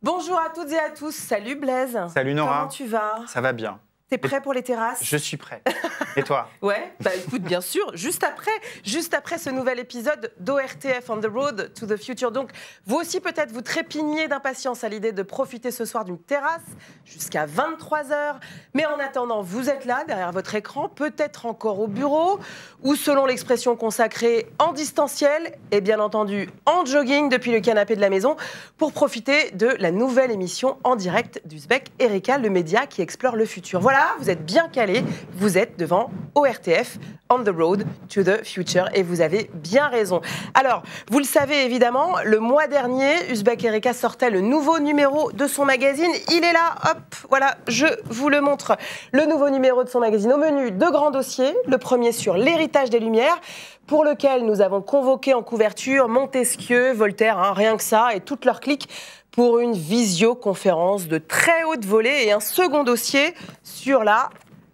Bonjour à toutes et à tous, salut Blaise. Salut Nora. Comment tu vas? Ça va bien. T'es prêt pour les terrasses? Je suis prêt. Et toi? Ouais, bah écoute, bien sûr, juste après ce nouvel épisode d'ORTF On the Road to the Future. Donc, vous aussi peut-être vous trépignez d'impatience à l'idée de profiter ce soir d'une terrasse jusqu'à 23h. Mais en attendant, vous êtes là, derrière votre écran, peut-être encore au bureau, ou selon l'expression consacrée, en distanciel, et bien entendu en jogging depuis le canapé de la maison, pour profiter de la nouvelle émission en direct d'Uzbek Erika, le média qui explore le futur. Voilà, vous êtes bien calés, vous êtes devant ORTF, On the Road to the Future, et vous avez bien raison. Alors, vous le savez évidemment, le mois dernier, Uzbek Erika sortait le nouveau numéro de son magazine. Il est là, hop, voilà, je vous le montre. Le nouveau numéro de son magazine au menu de grands dossiers. Le premier sur l'héritage des Lumières, pour lequel nous avons convoqué en couverture Montesquieu, Voltaire, rien que ça, et toute leur clique, pour une visioconférence de très haute volée, et un second dossier sur la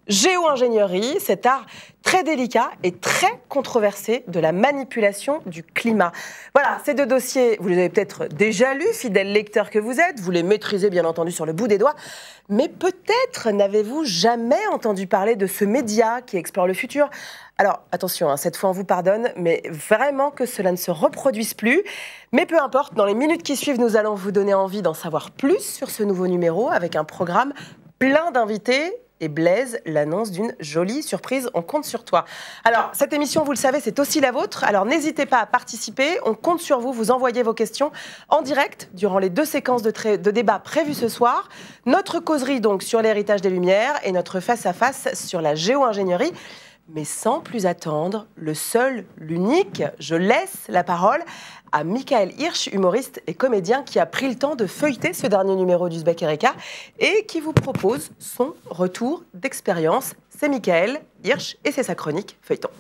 géo-ingénierie, cet art très délicat et très controversé de la manipulation du climat. Voilà, ces deux dossiers, vous les avez peut-être déjà lus, fidèles lecteurs que vous êtes, vous les maîtrisez bien entendu sur le bout des doigts, mais peut-être n'avez-vous jamais entendu parler de ce média qui explore le futur. Alors, attention, cette fois on vous pardonne, mais vraiment que cela ne se reproduise plus. Mais peu importe, dans les minutes qui suivent, nous allons vous donner envie d'en savoir plus sur ce nouveau numéro, avec un programme plein d'invités. Et Blaise l'annonce d'une jolie surprise, on compte sur toi. Alors, cette émission, vous le savez, c'est aussi la vôtre. Alors, n'hésitez pas à participer, on compte sur vous, vous envoyez vos questions en direct durant les 2 séquences de débat prévues ce soir. Notre causerie donc sur l'héritage des Lumières et notre face-à-face sur la géo-ingénierie. Mais sans plus attendre, le seul, l'unique, je laisse la parole à Michael Hirsch, humoriste et comédien qui a pris le temps de feuilleter ce dernier numéro d'Uzbek Erika et qui vous propose son retour d'expérience. C'est Michael Hirsch et c'est sa chronique Feuilleton.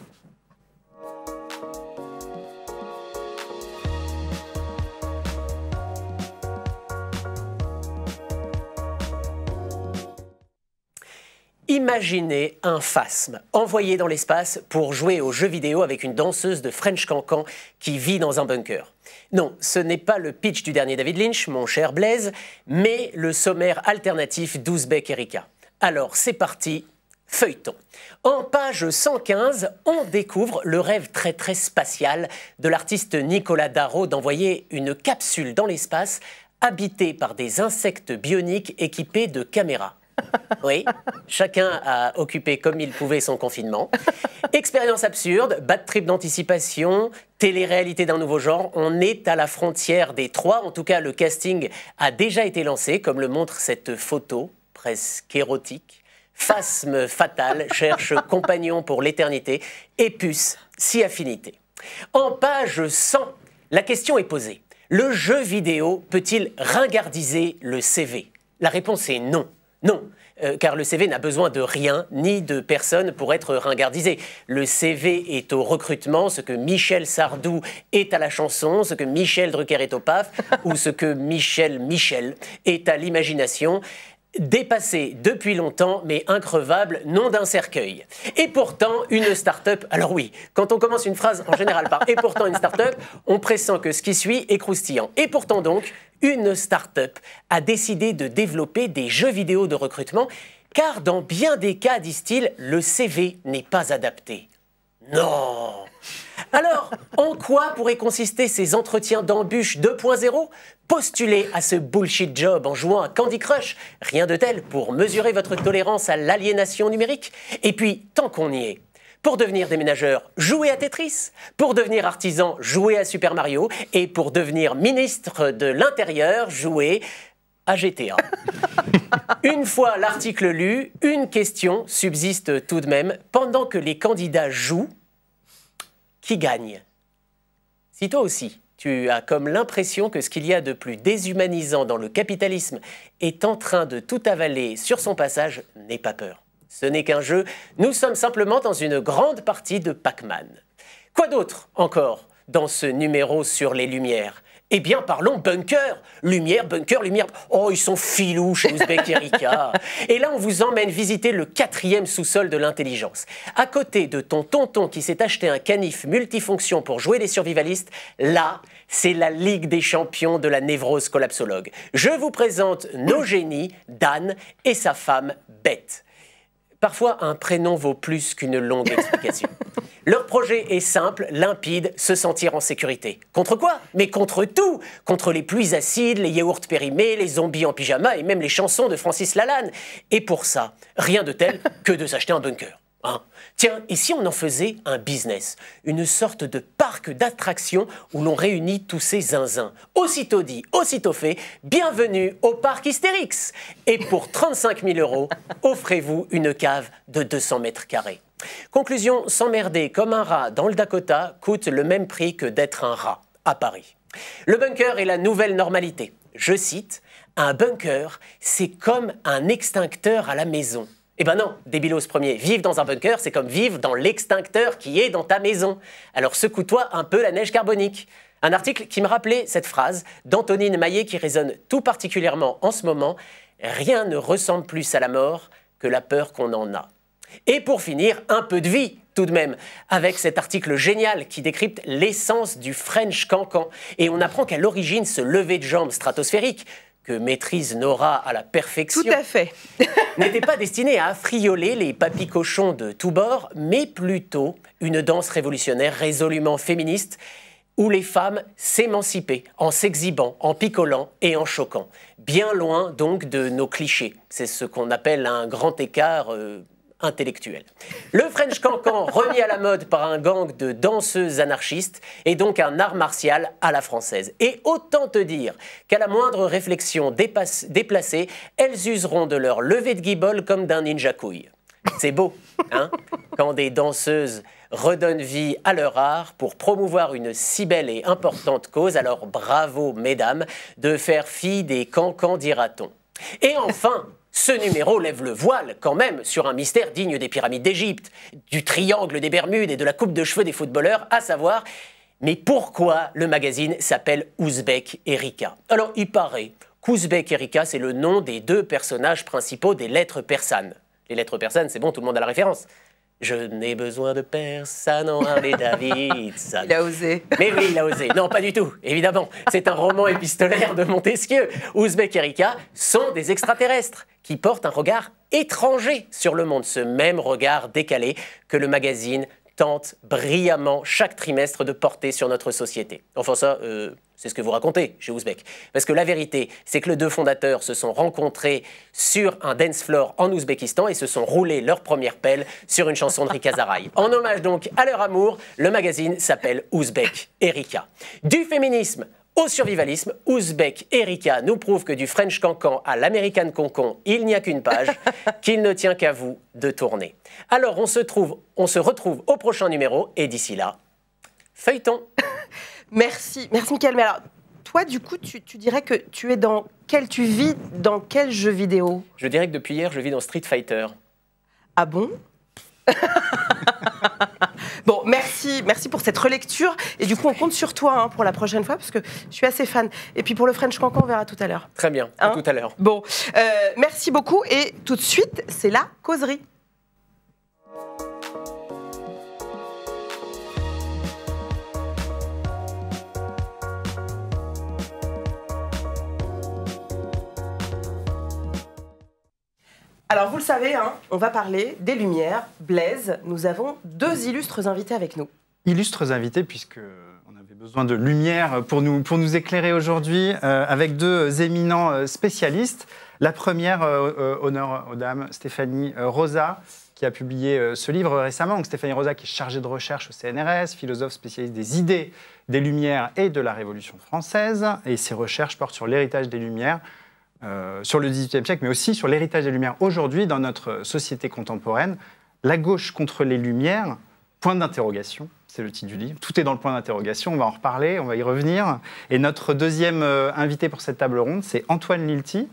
Imaginez un phasme envoyé dans l'espace pour jouer aux jeux vidéo avec une danseuse de French Cancan qui vit dans un bunker. Non, ce n'est pas le pitch du dernier David Lynch, mon cher Blaise, mais le sommaire alternatif d'Uzbek Erika. Alors, c'est parti, feuilleton. En page 115, on découvre le rêve très spatial de l'artiste Nicolas Darro d'envoyer une capsule dans l'espace habitée par des insectes bioniques équipés de caméras. Oui, chacun a occupé comme il pouvait son confinement. Expérience absurde, bad trip d'anticipation, télé-réalité d'un nouveau genre, on est à la frontière des trois. En tout cas, le casting a déjà été lancé, comme le montre cette photo, presque érotique. Phasme fatal, cherche compagnon pour l'éternité, et puce, si affinité. En page 100, la question est posée. Le jeu vidéo peut-il ringardiser le CV? La réponse est non. Non, car le CV n'a besoin de rien ni de personne pour être ringardisé. Le CV est au recrutement ce que Michel Sardou est à la chanson, ce que Michel Drucker est au PAF, ou ce que Michel est à l'imagination. Dépassé depuis longtemps, mais increvable, nom d'un cercueil. Et pourtant, une start-up... Alors oui, quand on commence une phrase en général par « et pourtant une start-up », on pressent que ce qui suit est croustillant. Et pourtant donc, une start-up a décidé de développer des jeux vidéo de recrutement, car dans bien des cas, disent-ils, le CV n'est pas adapté. Non! Alors, en quoi pourraient consister ces entretiens d'embûche 2.0 ? Postulez à ce bullshit job en jouant à Candy Crush. Rien de tel pour mesurer votre tolérance à l'aliénation numérique. Et puis, tant qu'on y est, pour devenir déménageur, jouez à Tetris. Pour devenir artisan, jouez à Super Mario. Et pour devenir ministre de l'Intérieur, jouez à GTA. Une fois l'article lu, une question subsiste tout de même. Pendant que les candidats jouent, qui gagne? Si toi aussi, tu as comme l'impression que ce qu'il y a de plus déshumanisant dans le capitalisme est en train de tout avaler sur son passage, n'aie pas peur. Ce n'est qu'un jeu, nous sommes simplement dans une grande partie de Pac-Man. Quoi d'autre encore dans ce numéro sur les Lumières? Eh bien, parlons bunker. Lumière, bunker, lumière. Oh, ils sont filous chez Ouzbek et Erika. Et là, on vous emmène visiter le 4e sous-sol de l'intelligence. À côté de ton tonton qui s'est acheté un canif multifonction pour jouer les survivalistes, là, c'est la Ligue des champions de la névrose collapsologue. Je vous présente nos génies, Dan et sa femme, Beth. Parfois, un prénom vaut plus qu'une longue explication. Leur projet est simple, limpide, se sentir en sécurité. Contre quoi? Mais contre tout! Contre les pluies acides, les yaourts périmés, les zombies en pyjama et même les chansons de Francis Lalanne. Et pour ça, rien de tel que de s'acheter un bunker. Hein? Tiens, et si on en faisait un business? Une sorte de parc d'attractions où l'on réunit tous ces zinzins. Aussitôt dit, aussitôt fait, bienvenue au parc Hystérix. Et pour 35 000 €, offrez-vous une cave de 200 mètres carrés. Conclusion, s'emmerder comme un rat dans le Dakota coûte le même prix que d'être un rat à Paris. Le bunker est la nouvelle normalité. Je cite, « Un bunker, c'est comme un extincteur à la maison. » Eh ben non, débilos premier, vivre dans un bunker, c'est comme vivre dans l'extincteur qui est dans ta maison. Alors secoue-toi un peu la neige carbonique. Un article qui me rappelait cette phrase d'Antonine Maillet qui résonne tout particulièrement en ce moment. Rien ne ressemble plus à la mort que la peur qu'on en a. Et pour finir, un peu de vie tout de même, avec cet article génial qui décrypte l'essence du French cancan. Et on apprend qu'à l'origine, ce lever de jambes stratosphérique, que maîtrise Nora à la perfection, tout à fait, n'était pas destiné à affrioler les papis cochons de tous bords, mais plutôt une danse révolutionnaire résolument féministe, où les femmes s'émancipaient en s'exhibant, en picolant et en choquant. Bien loin donc de nos clichés. C'est ce qu'on appelle un grand écart intellectuel. Le French cancan, remis à la mode par un gang de danseuses anarchistes, est donc un art martial à la française. Et autant te dire qu'à la moindre réflexion déplacée, elles useront de leur lever de guibole comme d'un ninja couille. C'est beau, hein, quand des danseuses redonnent vie à leur art pour promouvoir une si belle et importante cause. Alors bravo, mesdames, de faire fi des cancans, dira-t-on. Et enfin, ce numéro lève le voile, quand même, sur un mystère digne des pyramides d'Égypte, du triangle des Bermudes et de la coupe de cheveux des footballeurs, à savoir, mais pourquoi le magazine s'appelle Ouzbek Erika? Alors, il paraît qu'Ouzbek Erika, c'est le nom des 2 personnages principaux des lettres persanes. Les lettres persanes, c'est bon, tout le monde a la référence. Je n'ai besoin de personne en Harley Davidson. Il a osé. Mais oui, il a osé. Non, pas du tout, évidemment. C'est un roman épistolaire de Montesquieu. Ouzbek et Erika sont des extraterrestres qui portent un regard étranger sur le monde. Ce même regard décalé que le magazine tente brillamment chaque trimestre de porter sur notre société. Enfin ça, c'est ce que vous racontez chez Ouzbek. Parce que la vérité, c'est que les 2 fondateurs se sont rencontrés sur un dance floor en Ouzbékistan et se sont roulés leur première pelle sur une chanson de Rika Zaraï. En hommage donc à leur amour, le magazine s'appelle Ouzbek Erika. Du féminisme au survivalisme, Ouzbek Erika nous prouve que du French cancan à l'American concon, il n'y a qu'une page, qu'il ne tient qu'à vous de tourner. Alors on se retrouve au prochain numéro et d'ici là, feuilleton. Merci Mickaël. Mais alors, toi, du coup, tu dirais que tu vis dans quel jeu vidéo? Je dirais que depuis hier, je vis dans Street Fighter. Ah bon? Bon, merci pour cette relecture. Et du coup, on compte sur toi pour la prochaine fois, parce que je suis assez fan. Et puis pour le French cancan, on verra tout à l'heure. Très bien, à tout à l'heure. Bon, merci beaucoup. Et tout de suite, c'est la causerie. Alors, vous le savez, on va parler des Lumières. Blaise, nous avons 2 illustres invités avec nous. Illustres invités, puisqu'on avait besoin de lumière pour nous éclairer aujourd'hui, avec 2 éminents spécialistes. La première, honneur aux dames, Stéphanie Rosa, qui a publié ce livre récemment. Donc, Stéphanie Rosa, qui est chargée de recherche au CNRS, philosophe spécialiste des idées, des Lumières et de la Révolution française. Et ses recherches portent sur l'héritage des Lumières, sur le XVIIIe siècle, mais aussi sur l'héritage des Lumières aujourd'hui dans notre société contemporaine. La gauche contre les Lumières, point d'interrogation, c'est le titre du livre. Tout est dans le point d'interrogation, on va en reparler, on va y revenir. Et notre deuxième invité pour cette table ronde, c'est Antoine Lilti.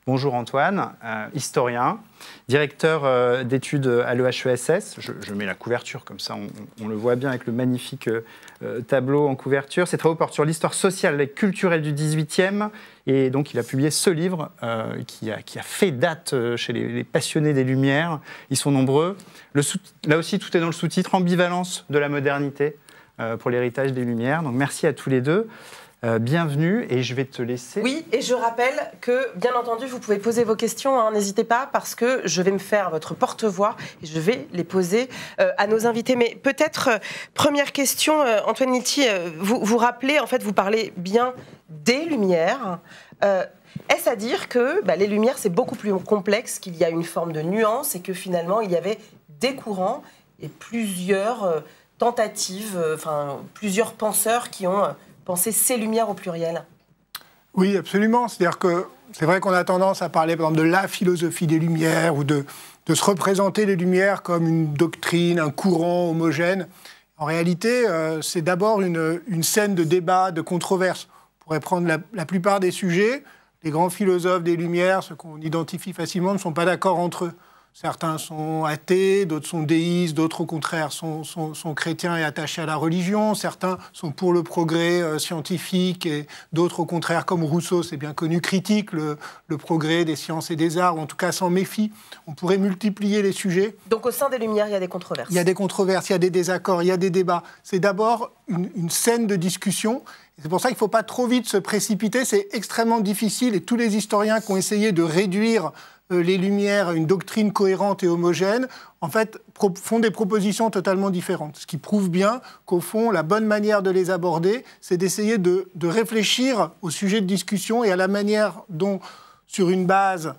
Bonjour Antoine, historien, directeur d'études à l'EHESS. Je mets la couverture, comme ça on le voit bien avec le magnifique tableau en couverture. Ses travaux portent sur l'histoire sociale et culturelle du XVIIIe. Et donc il a publié ce livre qui a fait date chez les passionnés des Lumières. Ils sont nombreux. Là aussi, tout est dans le sous-titre, Ambivalence de la modernité pour l'héritage des Lumières. Donc merci à tous les deux. Bienvenue et je vais te laisser. Oui, et je rappelle que, bien entendu, vous pouvez poser vos questions, hein, n'hésitez pas, parce que je vais me faire votre porte-voix et je vais les poser à nos invités. Mais peut-être, première question, Antoine Nilty, vous rappelez, en fait, vous parlez bien des Lumières. Est-ce à dire que les Lumières, c'est beaucoup plus complexe, qu'il y a une forme de nuance et que finalement, il y avait des courants et plusieurs tentatives, plusieurs penseurs qui ont pensé ces Lumières au pluriel? Oui, absolument. C'est-à-dire que c'est vrai qu'on a tendance à parler, par exemple, de la philosophie des Lumières ou de se représenter les Lumières comme une doctrine, un courant homogène. En réalité, c'est d'abord une scène de débat, de controverse. On pourrait prendre la plupart des sujets. Les grands philosophes des Lumières, ceux qu'on identifie facilement, ne sont pas d'accord entre eux. Certains sont athées, d'autres sont déistes, d'autres au contraire sont chrétiens et attachés à la religion. Certains sont pour le progrès scientifique et d'autres au contraire, comme Rousseau, c'est bien connu, critiquent le progrès des sciences et des arts, ou en tout cas s'en méfient. On pourrait multiplier les sujets. Donc au sein des Lumières, il y a des controverses. Il y a des controverses, il y a des désaccords, il y a des débats. C'est d'abord une scène de discussion. C'est pour ça qu'il ne faut pas trop vite se précipiter. C'est extrêmement difficile et tous les historiens qui ont essayé de réduire les Lumières à une doctrine cohérente et homogène, en fait, font des propositions totalement différentes. Ce qui prouve bien qu'au fond, la bonne manière de les aborder, c'est d'essayer de réfléchir au sujet de discussion et à la manière dont, sur une base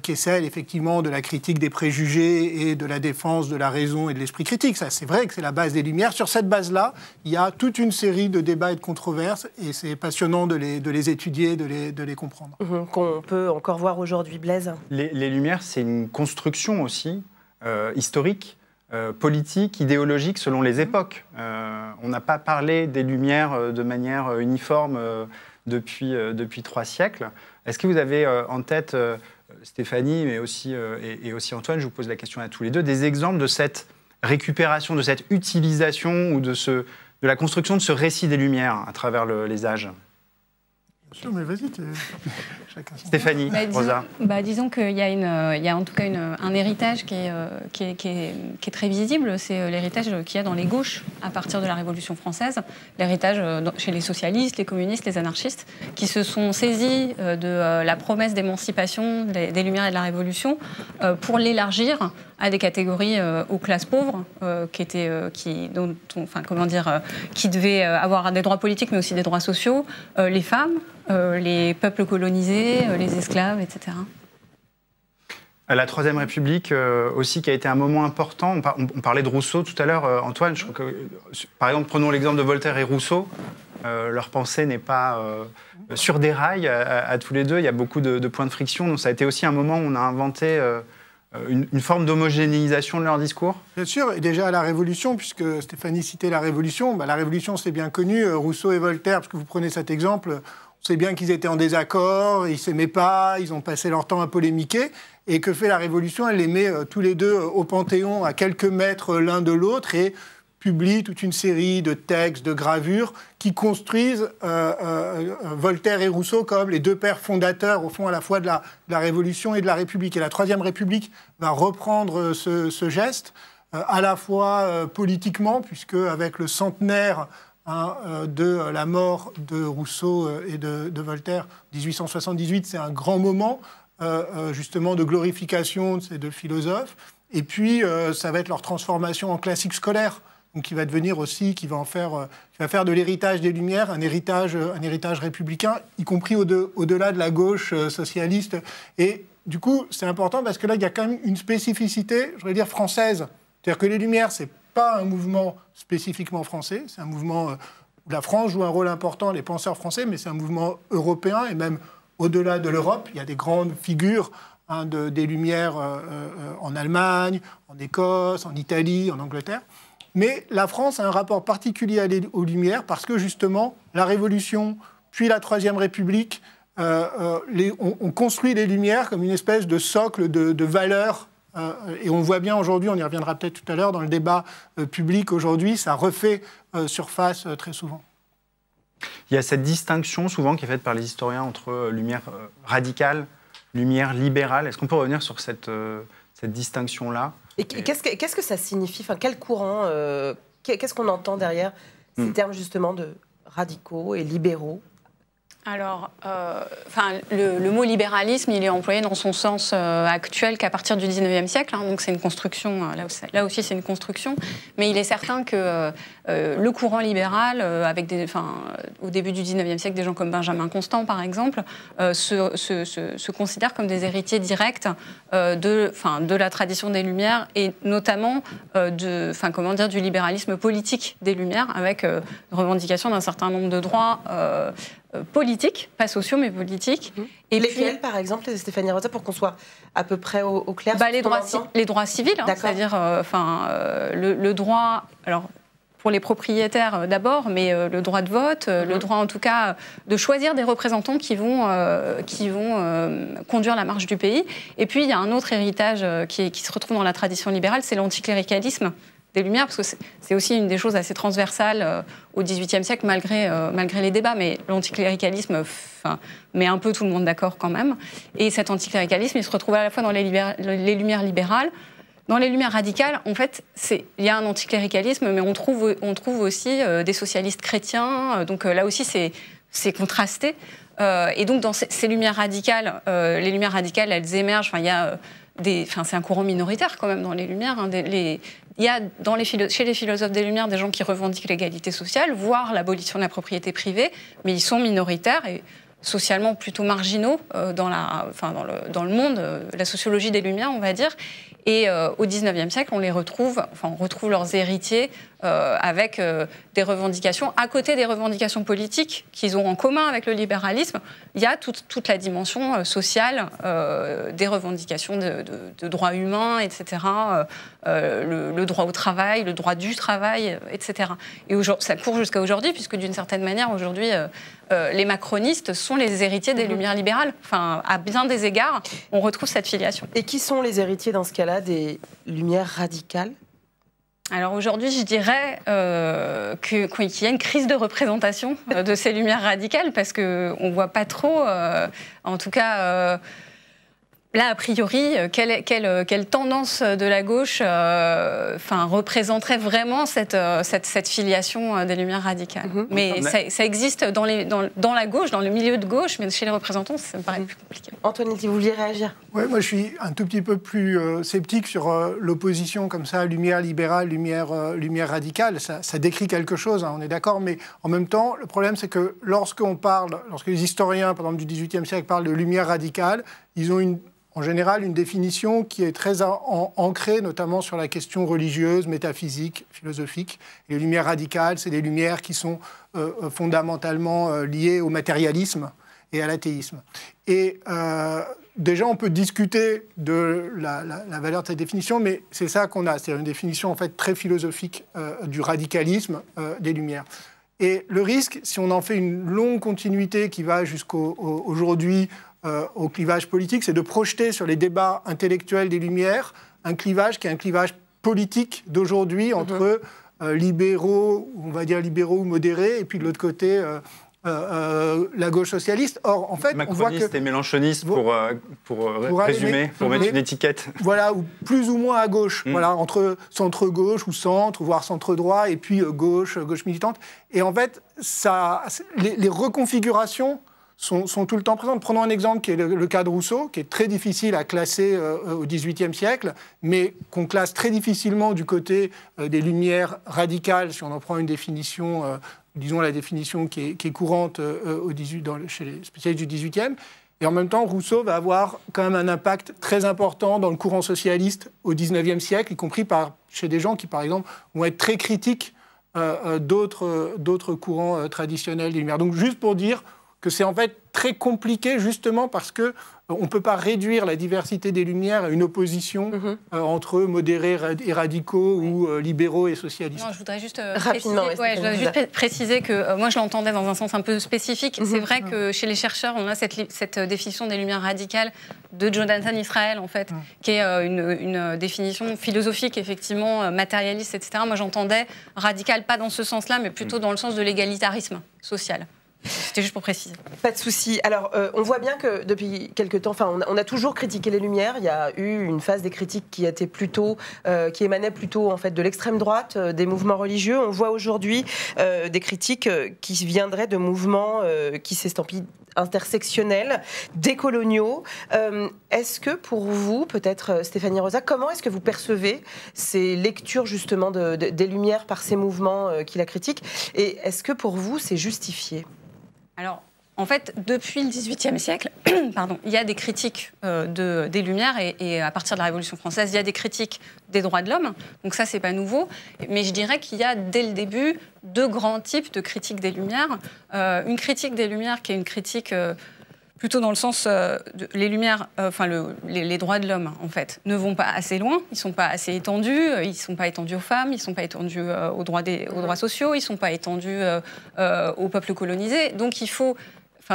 qui est celle, effectivement, de la critique des préjugés et de la défense de la raison et de l'esprit critique. Ça, c'est vrai que c'est la base des Lumières. Sur cette base-là, il y a toute une série de débats et de controverses, et c'est passionnant de les étudier, de les comprendre. Qu'on peut encore voir aujourd'hui, Blaise. Les Lumières, c'est une construction aussi historique, politique, idéologique, selon les époques. On n'a pas parlé des Lumières de manière uniforme depuis 3 siècles. Est-ce que vous avez en tête... Stéphanie, mais aussi, et aussi Antoine, je vous pose la question à tous les deux, des exemples de cette récupération, de cette utilisation ou de la construction de ce récit des Lumières à travers les âges? Bien sûr, mais vas-y, chacun son Stéphanie, Rosa. Disons qu'il y a en tout cas un héritage qui est très visible, c'est l'héritage qu'il y a dans les gauches à partir de la Révolution française, l'héritage chez les socialistes, les communistes, les anarchistes, qui se sont saisis de la promesse d'émancipation des Lumières et de la Révolution pour l'élargir à des catégories aux classes pauvres qui devaient avoir des droits politiques mais aussi des droits sociaux, les femmes, les peuples colonisés, les esclaves, etc. La Troisième République aussi, qui a été un moment important. On parlait de Rousseau tout à l'heure, Antoine. Je crois que, par exemple, prenons l'exemple de Voltaire et Rousseau. Leur pensée n'est pas sur des rails à tous les deux. Il y a beaucoup de points de friction. Donc ça a été aussi un moment où on a inventé une forme d'homogénéisation de leur discours. Bien sûr, et déjà à la Révolution, puisque Stéphanie citait la Révolution, la Révolution c'est bien connu, Rousseau et Voltaire, parce que vous prenez cet exemple, on sait bien qu'ils étaient en désaccord, ils ne s'aimaient pas, ils ont passé leur temps à polémiquer, et que fait la Révolution? Elle les met tous les deux au Panthéon, à quelques mètres l'un de l'autre, et publie toute une série de textes, de gravures, qui construisent Voltaire et Rousseau comme les deux pères fondateurs, au fond, à la fois de la Révolution et de la République. Et la Troisième République va reprendre ce geste, à la fois politiquement, puisque avec le centenaire de la mort de Rousseau et de Voltaire, 1878, c'est un grand moment, justement, de glorification de ces deux philosophes. Et puis, ça va être leur transformation en classique scolaire. Donc, qui va devenir aussi, qui va faire de l'héritage des Lumières un héritage républicain, y compris au-delà de la gauche socialiste. Et du coup, c'est important parce que là, il y a quand même une spécificité, je voudrais dire, française. C'est-à-dire que les Lumières, c'est pas un mouvement spécifiquement français, c'est un mouvement où la France joue un rôle important, les penseurs français, mais c'est un mouvement européen et même au-delà de l'Europe. Il y a des grandes figures des Lumières en Allemagne, en Écosse, en Italie, en Angleterre. Mais la France a un rapport particulier aux Lumières parce que, justement, la Révolution, puis la Troisième République, on construit les Lumières comme une espèce de socle de valeurs. Et on voit bien aujourd'hui, on y reviendra peut-être tout à l'heure, dans le débat public aujourd'hui, ça refait surface très souvent. Il y a cette distinction souvent qui est faite par les historiens entre lumière radicale, lumière libérale. Est-ce qu'on peut revenir sur cette distinction-là? Et qu'est-ce que ça signifie? Enfin, quel courant, qu'est-ce qu'on entend derrière ces termes justement de radicaux et libéraux? Alors, le mot libéralisme, il est employé dans son sens actuel qu'à partir du 19e siècle. Hein, donc c'est une construction, là aussi c'est une construction. Mais il est certain que le courant libéral, au début du 19e siècle, des gens comme Benjamin Constant, par exemple, se considèrent comme des héritiers directs de la tradition des Lumières et notamment du libéralisme politique des Lumières, avec revendication d'un certain nombre de droits politiques, pas sociaux mais politiques. Et lesquels, par exemple, Stéphanie Rosa, pour qu'on soit à peu près au clair? Les droits civils, hein, c'est-à-dire le droit, alors pour les propriétaires d'abord, mais le droit de vote, le droit en tout cas de choisir des représentants qui vont conduire la marche du pays. Et puis il y a un autre héritage qui se retrouve dans la tradition libérale, c'est l'anticléricalisme des Lumières, parce que c'est aussi une des choses assez transversales au XVIIIe siècle, malgré les débats, mais l'anticléricalisme met un peu tout le monde d'accord quand même. Et cet anticléricalisme, il se retrouve à la fois dans les Lumières libérales. Dans les Lumières radicales, en fait, il y a un anticléricalisme, mais on trouve aussi des socialistes chrétiens, donc là aussi c'est contrasté. Et donc dans ces Lumières radicales, les Lumières radicales, elles émergent, c'est un courant minoritaire quand même dans les Lumières. Hein, il y a chez les philosophes des Lumières des gens qui revendiquent l'égalité sociale, voire l'abolition de la propriété privée, mais ils sont minoritaires et socialement plutôt marginaux dans le monde, la sociologie des Lumières, on va dire. Et au XIXe siècle, on retrouve leurs héritiers avec des revendications, à côté des revendications politiques qu'ils ont en commun avec le libéralisme. Il y a toute la dimension sociale des revendications de droits humains, etc., le droit au travail, le droit du travail, etc. Et ça court jusqu'à aujourd'hui, puisque d'une certaine manière, aujourd'hui, les macronistes sont les héritiers des Lumières libérales. Enfin, à bien des égards, on retrouve cette filiation. Et qui sont les héritiers dans ce cas-là des Lumières radicales? Alors aujourd'hui, je dirais qu'il y a une crise de représentation de ces Lumières radicales, parce qu'on ne voit pas trop, en tout cas... Là, a priori, quelle tendance de la gauche représenterait vraiment cette filiation des Lumières radicales? Mais ça existe dans la gauche, dans le milieu de gauche, mais chez les représentants, ça me paraît plus compliqué. Antoine, si vous vouliez réagir? Oui, moi je suis un tout petit peu plus sceptique sur l'opposition comme ça, lumière libérale, lumière radicale. Ça décrit quelque chose, hein, on est d'accord, mais en même temps, le problème c'est que lorsque les historiens, par exemple, du XVIIIe siècle parlent de lumière radicale, ils ont en général une définition qui est très ancrée, notamment sur la question religieuse, métaphysique, philosophique. Et les lumières radicales, c'est des lumières qui sont fondamentalement liées au matérialisme et à l'athéisme. Et déjà, on peut discuter de la valeur de cette définition, mais c'est ça qu'on a, c'est une définition en fait très philosophique du radicalisme des Lumières. Et le risque, si on en fait une longue continuité qui va jusqu'aujourd'hui, au clivage politique, c'est de projeter sur les débats intellectuels des Lumières un clivage qui est un clivage politique d'aujourd'hui entre libéraux, on va dire libéraux ou modérés, et puis de l'autre côté la gauche socialiste. Or, en fait, macroniste on voit que et mélenchoniste pour résumer, pour mettre une étiquette. Voilà, ou plus ou moins à gauche, voilà, entre centre-gauche ou centre, voire centre-droit, et puis gauche militante. Et en fait, les reconfigurations sont tout le temps présentes. Prenons un exemple qui est le cas de Rousseau, qui est très difficile à classer au XVIIIe siècle, mais qu'on classe très difficilement du côté des Lumières radicales, si on en prend une définition, disons la définition qui est courante chez les spécialistes du XVIIIe. Et en même temps, Rousseau va avoir quand même un impact très important dans le courant socialiste au XIXe siècle, y compris chez des gens qui, par exemple, vont être très critiques d'autres courants traditionnels des Lumières. Donc, juste pour dire que c'est en fait très compliqué justement parce que on ne peut pas réduire la diversité des Lumières à une opposition entre modérés et radicaux ou libéraux et socialistes. Non, je voudrais juste préciser que moi je l'entendais dans un sens un peu spécifique. C'est vrai que chez les chercheurs, on a cette définition des Lumières radicales de Jonathan Israel, en fait, qui est une définition philosophique, effectivement, matérialiste, etc. Moi j'entendais radical, pas dans ce sens-là, mais plutôt dans le sens de l'égalitarisme social. C'était juste pour préciser. Pas de souci. Alors, on voit bien que depuis quelques temps, on a toujours critiqué les Lumières. Il y a eu une phase des critiques qui était qui émanait plutôt en fait de l'extrême droite, des mouvements religieux. On voit aujourd'hui des critiques qui viendraient de mouvements qui s'estampillent intersectionnels, décoloniaux. Est-ce que pour vous, peut-être Stéphanie Rosa, comment est-ce que vous percevez ces lectures justement des Lumières par ces mouvements qui la critiquent? Et est-ce que pour vous, c'est justifié? Alors, en fait, depuis le XVIIIe siècle, il y a des critiques des Lumières et à partir de la Révolution française, il y a des critiques des droits de l'homme. Donc ça, c'est pas nouveau. Mais je dirais qu'il y a dès le début deux grands types de critiques des Lumières. Une critique des Lumières qui est une critique plutôt dans le sens les Lumières, les droits de l'homme, en fait, ne vont pas assez loin. Ils sont pas assez étendus. Ils sont pas étendus aux femmes. Ils sont pas étendus aux droits sociaux. Ils sont pas étendus aux peuples colonisés. Donc il faut.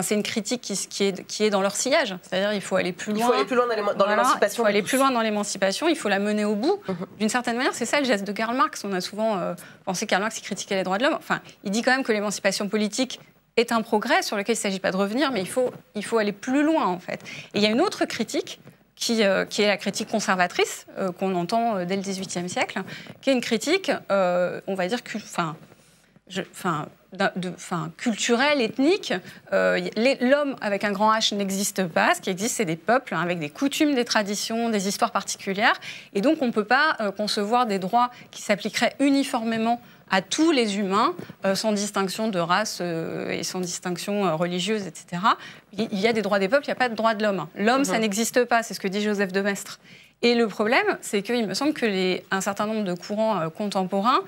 C'est une critique qui est dans leur sillage. C'est-à-dire qu'il faut aller plus loin. Il faut aller plus loin dans l'émancipation. Il faut aller plus loin dans l'émancipation. Il faut la mener au bout. D'une certaine manière, c'est ça le geste de Karl Marx. On a souvent pensé que Karl Marx critiquait les droits de l'homme. Enfin, il dit quand même que l'émancipation politique est un progrès sur lequel il ne s'agit pas de revenir, mais il faut aller plus loin, en fait. Et il y a une autre critique qui est la critique conservatrice qu'on entend dès le XVIIIe siècle, qui est une critique, on va dire, culturelle, ethnique. L'homme avec un grand H n'existe pas. Ce qui existe, c'est des peuples avec des coutumes, des traditions, des histoires particulières. Et donc, on ne peut pas concevoir des droits qui s'appliqueraient uniformément à tous les humains, sans distinction de race et sans distinction religieuse, etc. Il y a des droits des peuples, il n'y a pas de droits de l'homme. L'homme, ça n'existe pas, c'est ce que dit Joseph de Maistre. Et le problème, c'est qu'il me semble que un certain nombre de courants contemporains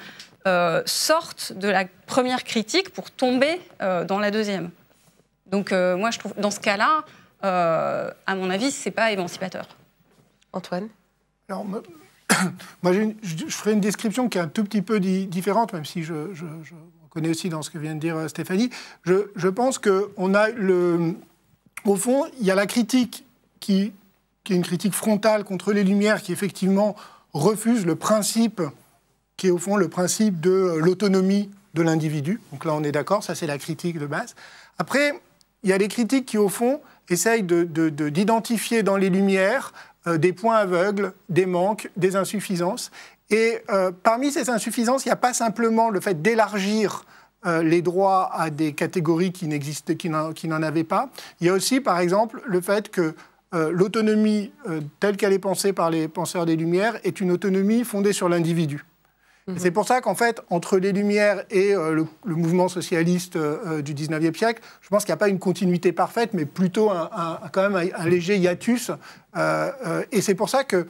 sortent de la première critique pour tomber dans la deuxième. Donc moi, je trouve, dans ce cas-là, à mon avis, ce n'est pas émancipateur. Antoine ? Alors, moi, je ferai une description qui est un tout petit peu différente, même si je reconnais aussi dans ce que vient de dire Stéphanie. Je pense qu'on a au fond, il y a la critique qui est une critique frontale contre les Lumières, qui effectivement refuse le principe, qui est au fond le principe de l'autonomie de l'individu. Donc là, on est d'accord, ça c'est la critique de base. Après, il y a les critiques qui, au fond, essayent d'identifier dans les Lumières des points aveugles, des manques, des insuffisances. Et parmi ces insuffisances, il n'y a pas simplement le fait d'élargir les droits à des catégories qui n'en avaient pas. Il y a aussi, par exemple, le fait que l'autonomie telle qu'elle est pensée par les penseurs des Lumières est une autonomie fondée sur l'individu. C'est pour ça qu'en fait, entre les Lumières et le mouvement socialiste du 19e siècle, je pense qu'il n'y a pas une continuité parfaite, mais plutôt quand même un léger hiatus. Et c'est pour ça que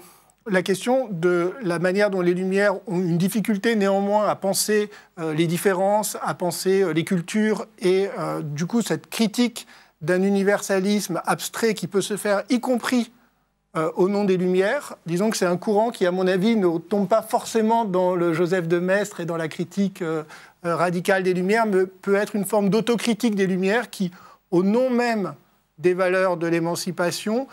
la question de la manière dont les Lumières ont une difficulté néanmoins à penser les différences, à penser les cultures, et du coup cette critique d'un universalisme abstrait qui peut se faire, y compris au nom des Lumières, disons que c'est un courant qui, à mon avis, ne tombe pas forcément dans le Joseph de Maistre et dans la critique radicale des Lumières, mais peut être une forme d'autocritique des Lumières qui, au nom même des valeurs de l'émancipation,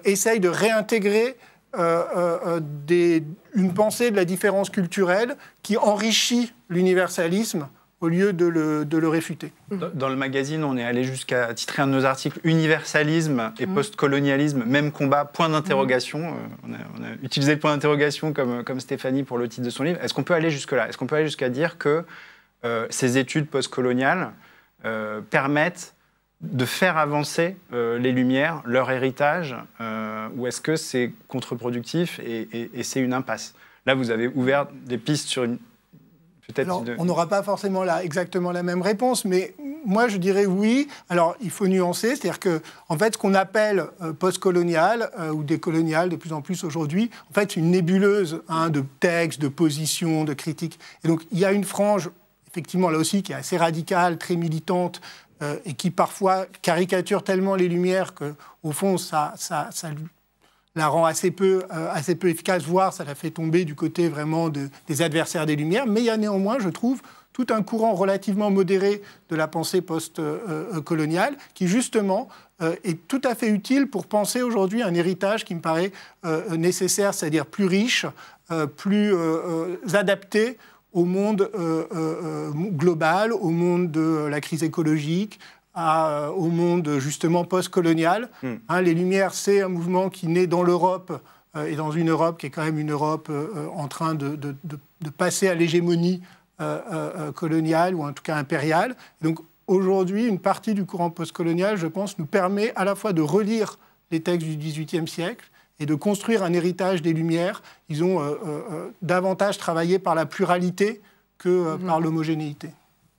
essaye de réintégrer une pensée de la différence culturelle qui enrichit l'universalisme au lieu de le réfuter. Dans le magazine, on est allé jusqu'à titrer un de nos articles « Universalisme et postcolonialisme, même combat, point d'interrogation ». On a utilisé le point d'interrogation comme Stéphanie pour le titre de son livre. Est-ce qu'on peut aller jusque-là? Est-ce qu'on peut aller jusqu'à dire que ces études postcoloniales permettent de faire avancer les Lumières, leur héritage, ou est-ce que c'est contre-productif et c'est une impasse? Là, vous avez ouvert des pistes sur une... Alors, on n'aura pas forcément exactement la même réponse, mais moi je dirais oui. Alors il faut nuancer, c'est-à-dire que en fait, ce qu'on appelle postcolonial ou décolonial de plus en plus aujourd'hui, en fait c'est une nébuleuse de textes, de positions, de critiques. Et donc il y a une frange, effectivement là aussi, qui est assez radicale, très militante, et qui parfois caricature tellement les Lumières qu'au fond, ça la rend assez peu efficace, voire ça la fait tomber du côté vraiment des adversaires des Lumières. Mais il y a néanmoins, je trouve, tout un courant relativement modéré de la pensée post-coloniale qui, justement, est tout à fait utile pour penser aujourd'hui un héritage qui me paraît nécessaire, c'est-à-dire plus riche, plus adapté au monde global, au monde de la crise écologique, au monde justement post-colonial. Les Lumières, c'est un mouvement qui naît dans l'Europe et dans une Europe qui est quand même une Europe en train de passer à l'hégémonie coloniale ou en tout cas impériale. Donc aujourd'hui, une partie du courant post-colonial, je pense, nous permet à la fois de relire les textes du XVIIIe siècle et de construire un héritage des Lumières. Ils ont davantage travaillé par la pluralité que par l'homogénéité.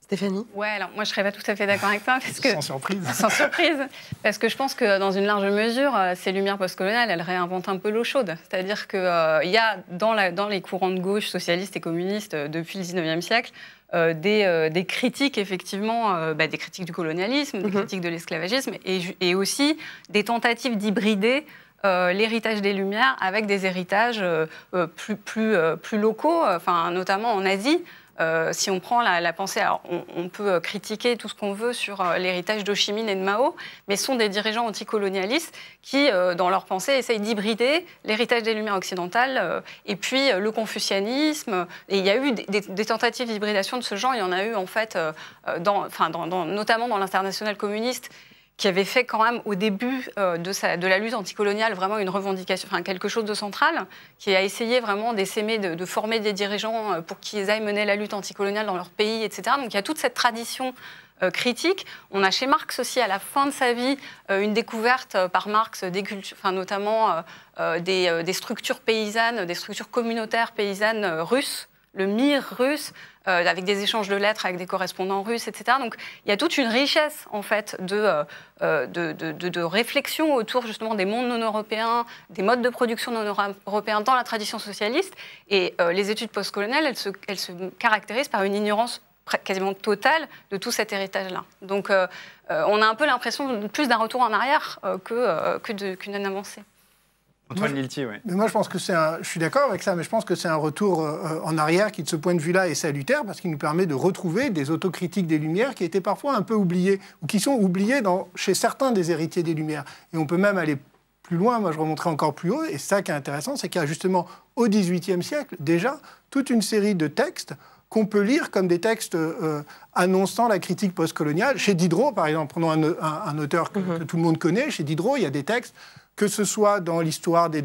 Stéphanie ? Ouais, alors moi je serais pas tout à fait d'accord avec ça parce que sans surprise, parce que je pense que dans une large mesure, ces Lumières postcoloniales, elles réinventent un peu l'eau chaude. C'est-à-dire que il y a dans les courants de gauche socialistes et communistes depuis le XIXe siècle des critiques effectivement, des critiques du colonialisme, des critiques de l'esclavagisme et aussi des tentatives d'hybrider l'héritage des Lumières avec des héritages plus locaux, notamment en Asie. Si on prend la pensée, alors on peut critiquer tout ce qu'on veut sur l'héritage d'Ho Chi Minh et de Mao, mais ce sont des dirigeants anticolonialistes qui, dans leur pensée, essayent d'hybrider l'héritage des Lumières occidentales et puis le confucianisme. Et il y a eu des tentatives d'hybridation de ce genre. Il y en a eu en fait, notamment dans l'Internationale communiste, qui avait fait quand même au début de la lutte anticoloniale vraiment une revendication, quelque chose de central, qui a essayé vraiment d'essaimer de former des dirigeants pour qu'ils aillent mener la lutte anticoloniale dans leur pays, etc. Donc il y a toute cette tradition critique. On a chez Marx aussi, à la fin de sa vie, une découverte par Marx des cultures, notamment des structures paysannes, des structures communautaires paysannes russes, le MIR russe, avec des échanges de lettres avec des correspondants russes, etc. Donc il y a toute une richesse en fait de réflexion autour justement des mondes non européens, des modes de production non européens dans la tradition socialiste. Et les études postcoloniales, elles se caractérisent par une ignorance quasiment totale de tout cet héritage-là. Donc on a un peu l'impression plus d'un retour en arrière qu'une avancée. Antoine Lilti, oui. Mais moi, je pense que je suis d'accord avec ça, mais je pense que c'est un retour en arrière qui, de ce point de vue-là, est salutaire parce qu'il nous permet de retrouver des autocritiques des Lumières qui étaient parfois un peu oubliées ou qui sont oubliées chez certains des héritiers des Lumières. Et on peut même aller plus loin. Moi, je remonterai encore plus haut. Et ça qui est intéressant, c'est qu'il y a justement, au XVIIIe siècle, déjà, toute une série de textes qu'on peut lire comme des textes annonçant la critique postcoloniale. Chez Diderot, par exemple, prenons un auteur que tout le monde connaît. Chez Diderot, il y a des textes, que ce soit dans l'histoire des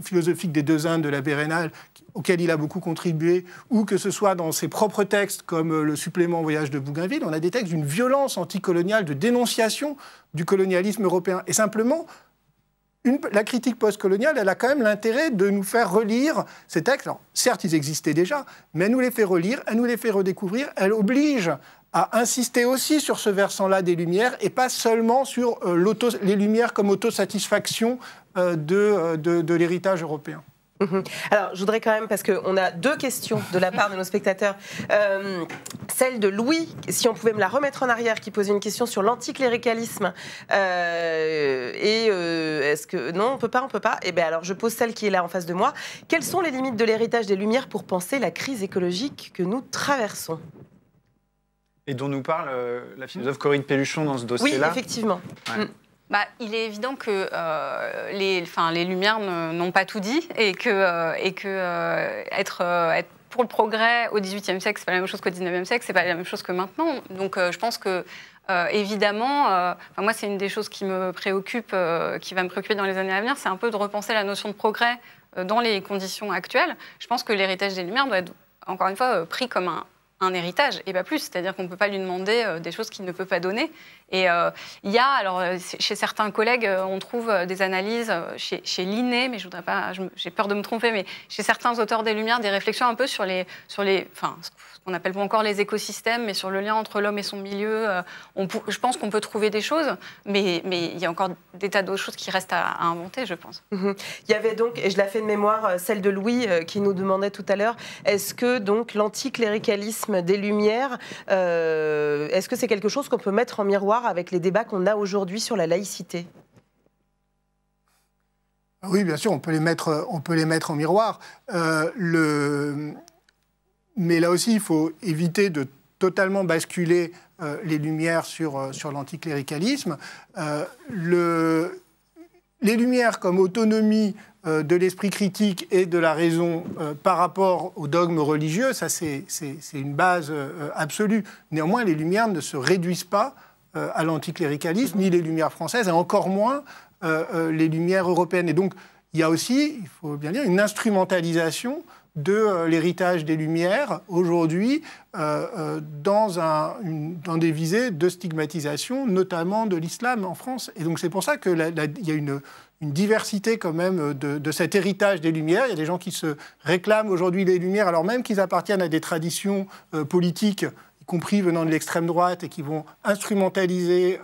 philosophiques des deux Indes de la Bérénale, auquel il a beaucoup contribué, ou que ce soit dans ses propres textes, comme le supplément Voyage de Bougainville, on a des textes d'une violence anticoloniale, de dénonciation du colonialisme européen. Et simplement, la critique postcoloniale, elle a quand même l'intérêt de nous faire relire ces textes. Alors, certes, ils existaient déjà, mais elle nous les fait relire, elle nous les fait redécouvrir, elle oblige à insister aussi sur ce versant-là des Lumières et pas seulement sur les Lumières comme autosatisfaction de l'héritage européen. Alors, je voudrais quand même, parce qu'on a deux questions de la part de nos spectateurs. Celle de Louis, si on pouvait me la remettre en arrière, qui posait une question sur l'anticléricalisme. Est-ce que... Non, on peut pas. Eh bien, alors, je pose celle qui est là en face de moi. Quelles sont les limites de l'héritage des Lumières pour penser la crise écologique que nous traversons ? Et dont nous parle la philosophe Corinne Pelluchon dans ce dossier-là. Oui, effectivement. Ouais. Il est évident que les Lumières n'ont pas tout dit et que être pour le progrès au XVIIIe siècle, c'est pas la même chose qu'au XIXe siècle, c'est pas la même chose que maintenant. Donc je pense que évidemment, moi c'est une des choses qui me préoccupe, qui va me préoccuper dans les années à venir, c'est un peu de repenser la notion de progrès dans les conditions actuelles. Je pense que l'héritage des Lumières doit être encore une fois pris comme un héritage et pas plus, c'est-à-dire qu'on ne peut pas lui demander des choses qu'il ne peut pas donner. Et il y a, alors chez certains collègues, on trouve des analyses chez l'INE, mais j'ai peur de me tromper, mais chez certains auteurs des Lumières, des réflexions un peu sur ce qu'on appelle pas encore les écosystèmes, mais sur le lien entre l'homme et son milieu. Je pense qu'on peut trouver des choses, mais il y a encore des tas d'autres choses qui restent à inventer, je pense. Il y avait donc, et je la fais de mémoire, celle de Louis qui nous demandait tout à l'heure, est-ce que donc l'anticléricalisme l'anticléricalisme des Lumières, est-ce que c'est quelque chose qu'on peut mettre en miroir avec les débats qu'on a aujourd'hui sur la laïcité ? Oui, bien sûr, on peut les mettre en miroir. Mais là aussi, il faut éviter de totalement basculer les Lumières sur l'anticléricalisme. Les Lumières comme autonomie de l'esprit critique et de la raison par rapport aux dogmes religieux, ça c'est une base absolue. Néanmoins, les Lumières ne se réduisent pas à l'anticléricalisme, ni les Lumières françaises, et encore moins les Lumières européennes. Et donc, il y a aussi, il faut bien dire, une instrumentalisation de l'héritage des Lumières aujourd'hui dans des visées de stigmatisation, notamment de l'islam en France. Et donc c'est pour ça qu'il y a une diversité quand même de cet héritage des Lumières. Il y a des gens qui se réclament aujourd'hui des Lumières, alors même qu'ils appartiennent à des traditions politiques, y compris venant de l'extrême droite, et qui vont instrumentaliser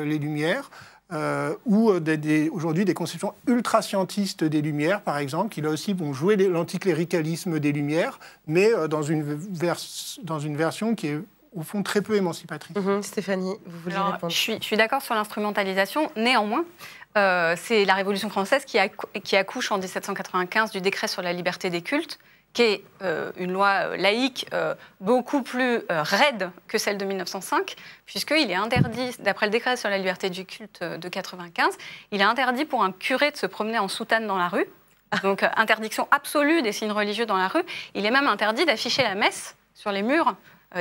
les Lumières. Ou aujourd'hui des conceptions ultra-scientistes des Lumières, par exemple, qui là aussi vont jouer l'anticléricalisme des Lumières, mais dans une version qui est au fond très peu émancipatrice. Stéphanie, vous vouliez répondre ? Je suis d'accord sur l'instrumentalisation. Néanmoins, c'est la Révolution française qui accouche en 1795 du décret sur la liberté des cultes, qui est une loi laïque beaucoup plus raide que celle de 1905, puisqu'il est interdit, d'après le décret sur la liberté du culte de 1995, il est interdit pour un curé de se promener en soutane dans la rue, donc interdiction absolue des signes religieux dans la rue. Il est même interdit d'afficher la messe sur les murs,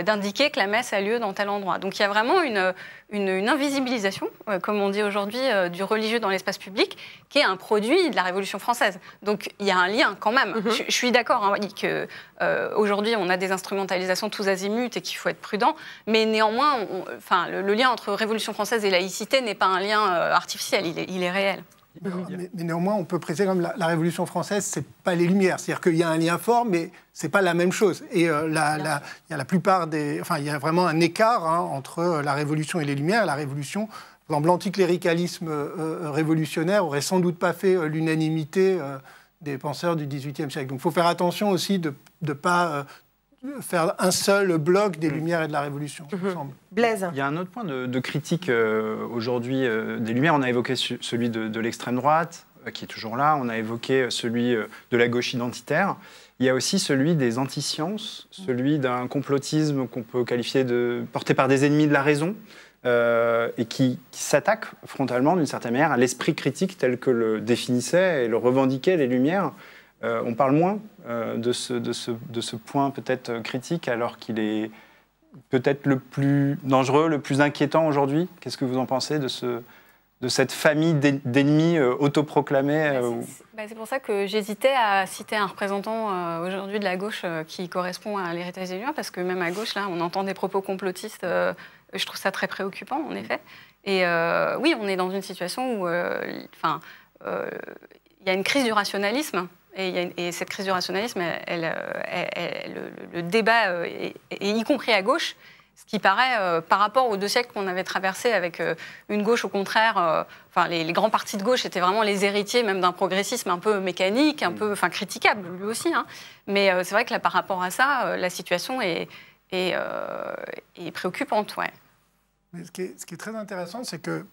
d'indiquer que la messe a lieu dans tel endroit. Donc il y a vraiment une invisibilisation, comme on dit aujourd'hui, du religieux dans l'espace public, qui est un produit de la Révolution française. Donc il y a un lien quand même. Je suis d'accord qu'aujourd'hui on a des instrumentalisations tous azimuts et qu'il faut être prudent, mais néanmoins, le lien entre Révolution française et laïcité n'est pas un lien artificiel, il est réel. Mais néanmoins, on peut préciser comme la Révolution française, c'est pas les Lumières. C'est-à-dire qu'il y a un lien fort, mais c'est pas la même chose. Et il y a la plupart il y a vraiment un écart entre la Révolution et les Lumières. La Révolution, par exemple, l'anticléricalisme révolutionnaire aurait sans doute pas fait l'unanimité des penseurs du XVIIIe siècle. Donc, il faut faire attention aussi de ne pas faire un seul bloc des Lumières et de la Révolution, il me semble. Blaise. Il y a un autre point de critique aujourd'hui des Lumières. On a évoqué celui de l'extrême droite, qui est toujours là. On a évoqué celui de la gauche identitaire. Il y a aussi celui des anti-sciences, celui d'un complotisme qu'on peut qualifier de porté par des ennemis de la raison, et qui s'attaque frontalement, d'une certaine manière, à l'esprit critique tel que le définissaient et le revendiquaient les Lumières. On parle moins de ce point peut-être critique, alors qu'il est peut-être le plus dangereux, le plus inquiétant aujourd'hui. Qu'est-ce que vous en pensez de cette famille d'ennemis autoproclamés C'est pour ça que j'hésitais à citer un représentant aujourd'hui de la gauche qui correspond à l'héritage des Lumières, parce que même à gauche, là, on entend des propos complotistes. Je trouve ça très préoccupant, en effet. Et oui, on est dans une situation où il y a une crise du rationalisme. Et cette crise du rationalisme, le débat, y compris à gauche, ce qui paraît, par rapport aux 2 siècles qu'on avait traversés avec une gauche, au contraire, les grands partis de gauche étaient vraiment les héritiers même d'un progressisme un peu mécanique, un peu critiquable, lui aussi. Mais c'est vrai que là, par rapport à ça, la situation est préoccupante. Ouais. Mais ce qui est très intéressant, c'est que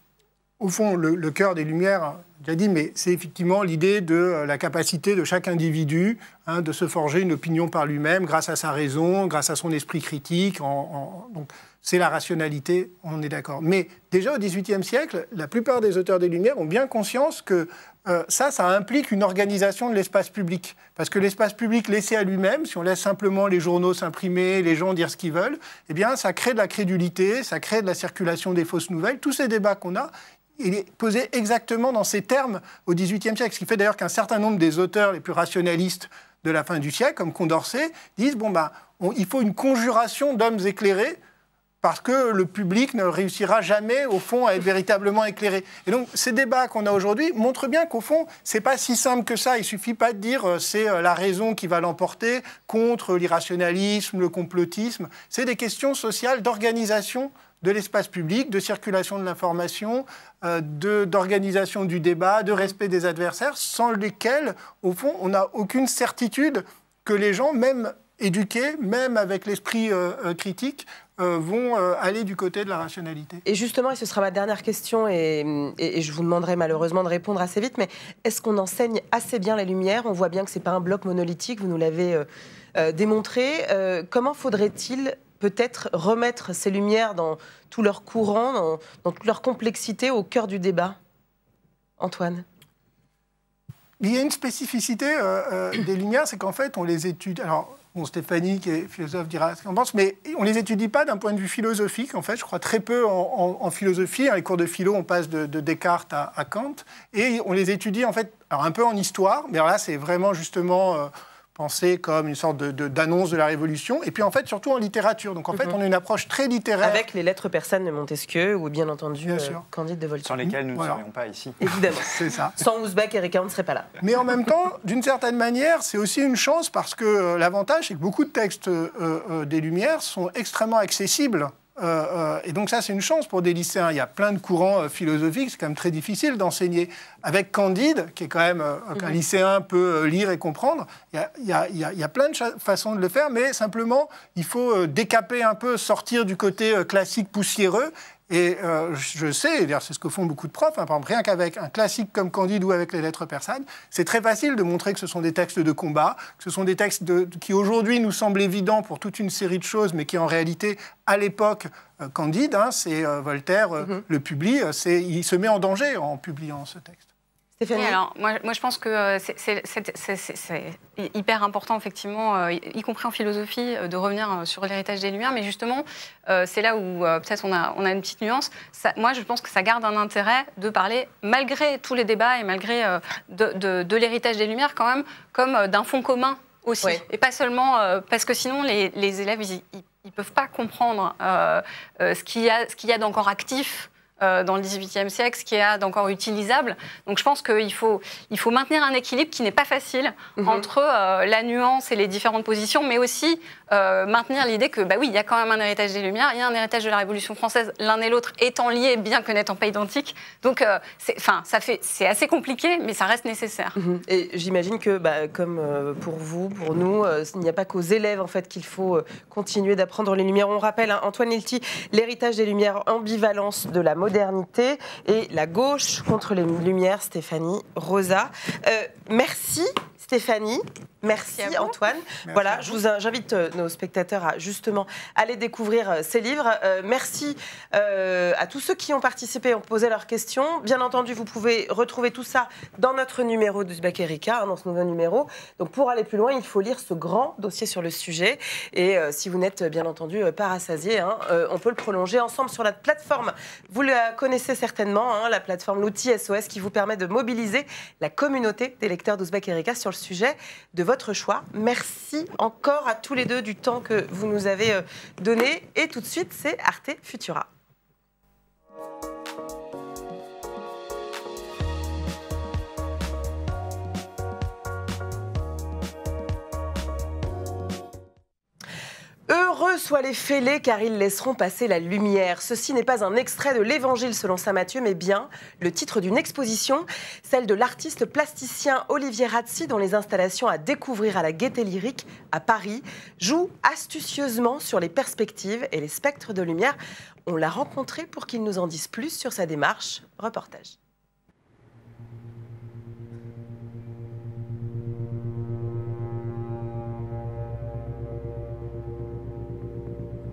au fond, le cœur des Lumières, j'ai dit, mais c'est effectivement l'idée de la capacité de chaque individu de se forger une opinion par lui-même, grâce à sa raison, grâce à son esprit critique. Donc, c'est la rationalité, on est d'accord. Mais déjà au XVIIIe siècle, la plupart des auteurs des Lumières ont bien conscience que ça implique une organisation de l'espace public. Parce que l'espace public laissé à lui-même, si on laisse simplement les journaux s'imprimer, les gens dire ce qu'ils veulent, eh bien, ça crée de la crédulité, ça crée de la circulation des fausses nouvelles. Tous ces débats qu'on a, il est posé exactement dans ces termes au XVIIIe siècle. Ce qui fait d'ailleurs qu'un certain nombre des auteurs les plus rationalistes de la fin du siècle, comme Condorcet, disent il faut une conjuration d'hommes éclairés parce que le public ne réussira jamais, au fond, à être véritablement éclairé. Et donc, ces débats qu'on a aujourd'hui montrent bien qu'au fond, c'est pas si simple que ça. Il suffit pas de dire c'est la raison qui va l'emporter contre l'irrationalisme, le complotisme. C'est des questions sociales d'organisation de l'espace public, de circulation de l'information, d'organisation du débat, de respect des adversaires, sans lesquels, au fond, on n'a aucune certitude que les gens, même éduqués, même avec l'esprit critique, vont aller du côté de la rationalité. Et justement, et ce sera ma dernière question, et je vous demanderai malheureusement de répondre assez vite, mais est-ce qu'on enseigne assez bien les Lumières? On voit bien que ce n'est pas un bloc monolithique, vous nous l'avez démontré. Comment faudrait-il peut-être remettre ces Lumières dans tout leur courant, dans toute leur complexité, au cœur du débat? Antoine? Il y a une spécificité des Lumières, c'est qu'en fait, on les étudie... Alors, bon, Stéphanie, qui est philosophe, dira ce qu'on pense, mais on ne les étudie pas d'un point de vue philosophique, en fait. Je crois très peu en philosophie. Dans les cours de philo, on passe de Descartes à Kant. Et on les étudie, en fait, alors un peu en histoire, mais alors là, c'est vraiment justement... pensé comme une sorte d'annonce de la Révolution, et puis en fait surtout en littérature. Donc en fait on a une approche très littéraire. Avec les lettres persanes de Montesquieu, ou bien entendu Candide de Voltaire. Sans lesquelles nous ne serions pas ici. Évidemment. C'est ça. Sans Ouzbek, Erika, on ne serait pas là. Mais en même temps, d'une certaine manière, c'est aussi une chance, parce que l'avantage, c'est que beaucoup de textes des Lumières sont extrêmement accessibles. Et donc ça, c'est une chance pour des lycéens. Il y a plein de courants philosophiques, c'est quand même très difficile d'enseigner. Avec Candide, qui est quand même qu'un lycéen peut lire et comprendre, il y a plein de façons de le faire, mais simplement, il faut décaper un peu, sortir du côté classique poussiéreux. Et je sais, d'ailleurs c'est ce que font beaucoup de profs, par exemple, rien qu'avec un classique comme Candide ou avec les lettres persanes, c'est très facile de montrer que ce sont des textes de combat, que ce sont des textes qui aujourd'hui nous semblent évidents pour toute une série de choses, mais qui en réalité, à l'époque, Candide, c'est Voltaire le publie, il se met en danger en publiant ce texte. Oui, alors, moi, je pense que c'est hyper important, effectivement, y compris en philosophie, de revenir sur l'héritage des Lumières. Mais justement, c'est là où peut-être on a une petite nuance. Moi, je pense que ça garde un intérêt de parler, malgré tous les débats et malgré de l'héritage des Lumières, quand même, comme d'un fond commun aussi. Oui. Et pas seulement parce que sinon, les élèves, ils ne peuvent pas comprendre ce qu'il y a d'encore actif dans le XVIIIe siècle, ce qu'il y a d'encore utilisable. Donc je pense qu'il faut maintenir un équilibre qui n'est pas facile entre la nuance et les différentes positions, mais aussi maintenir l'idée que, oui, il y a quand même un héritage des Lumières, il y a un héritage de la Révolution française, l'un et l'autre étant liés, bien que n'étant pas identiques. Donc c'est assez compliqué, mais ça reste nécessaire. Et j'imagine que, comme pour vous, pour nous, il n'y a pas qu'aux élèves en fait, qu'il faut continuer d'apprendre les Lumières. On rappelle, Antoine Hilty, l'héritage des Lumières, ambivalence de la modernité et la gauche contre les Lumières, Stéphanie Rosa. Merci Stéphanie, merci Antoine. Merci voilà, j'invite nos spectateurs à justement aller découvrir ces livres. Merci à tous ceux qui ont participé et ont posé leurs questions. Bien entendu, vous pouvez retrouver tout ça dans notre numéro d'Ouzbek Erika, dans ce nouveau numéro. Donc pour aller plus loin, il faut lire ce grand dossier sur le sujet. Et si vous n'êtes bien entendu pas rassasié, on peut le prolonger ensemble sur notre plateforme. Vous la connaissez certainement, la plateforme L'Outil SOS qui vous permet de mobiliser la communauté des lecteurs d'Ouzbek Erika sur le sujet de votre choix. Merci encore à tous les deux du temps que vous nous avez donné. Et tout de suite, c'est Arte Futura. Heureux soient les fêlés, car ils laisseront passer la lumière. Ceci n'est pas un extrait de l'Évangile selon saint Matthieu, mais bien le titre d'une exposition, celle de l'artiste plasticien Olivier Razzi, dont les installations à découvrir à la Gaîté Lyrique à Paris jouent astucieusement sur les perspectives et les spectres de lumière. On l'a rencontré pour qu'il nous en dise plus sur sa démarche. Reportage.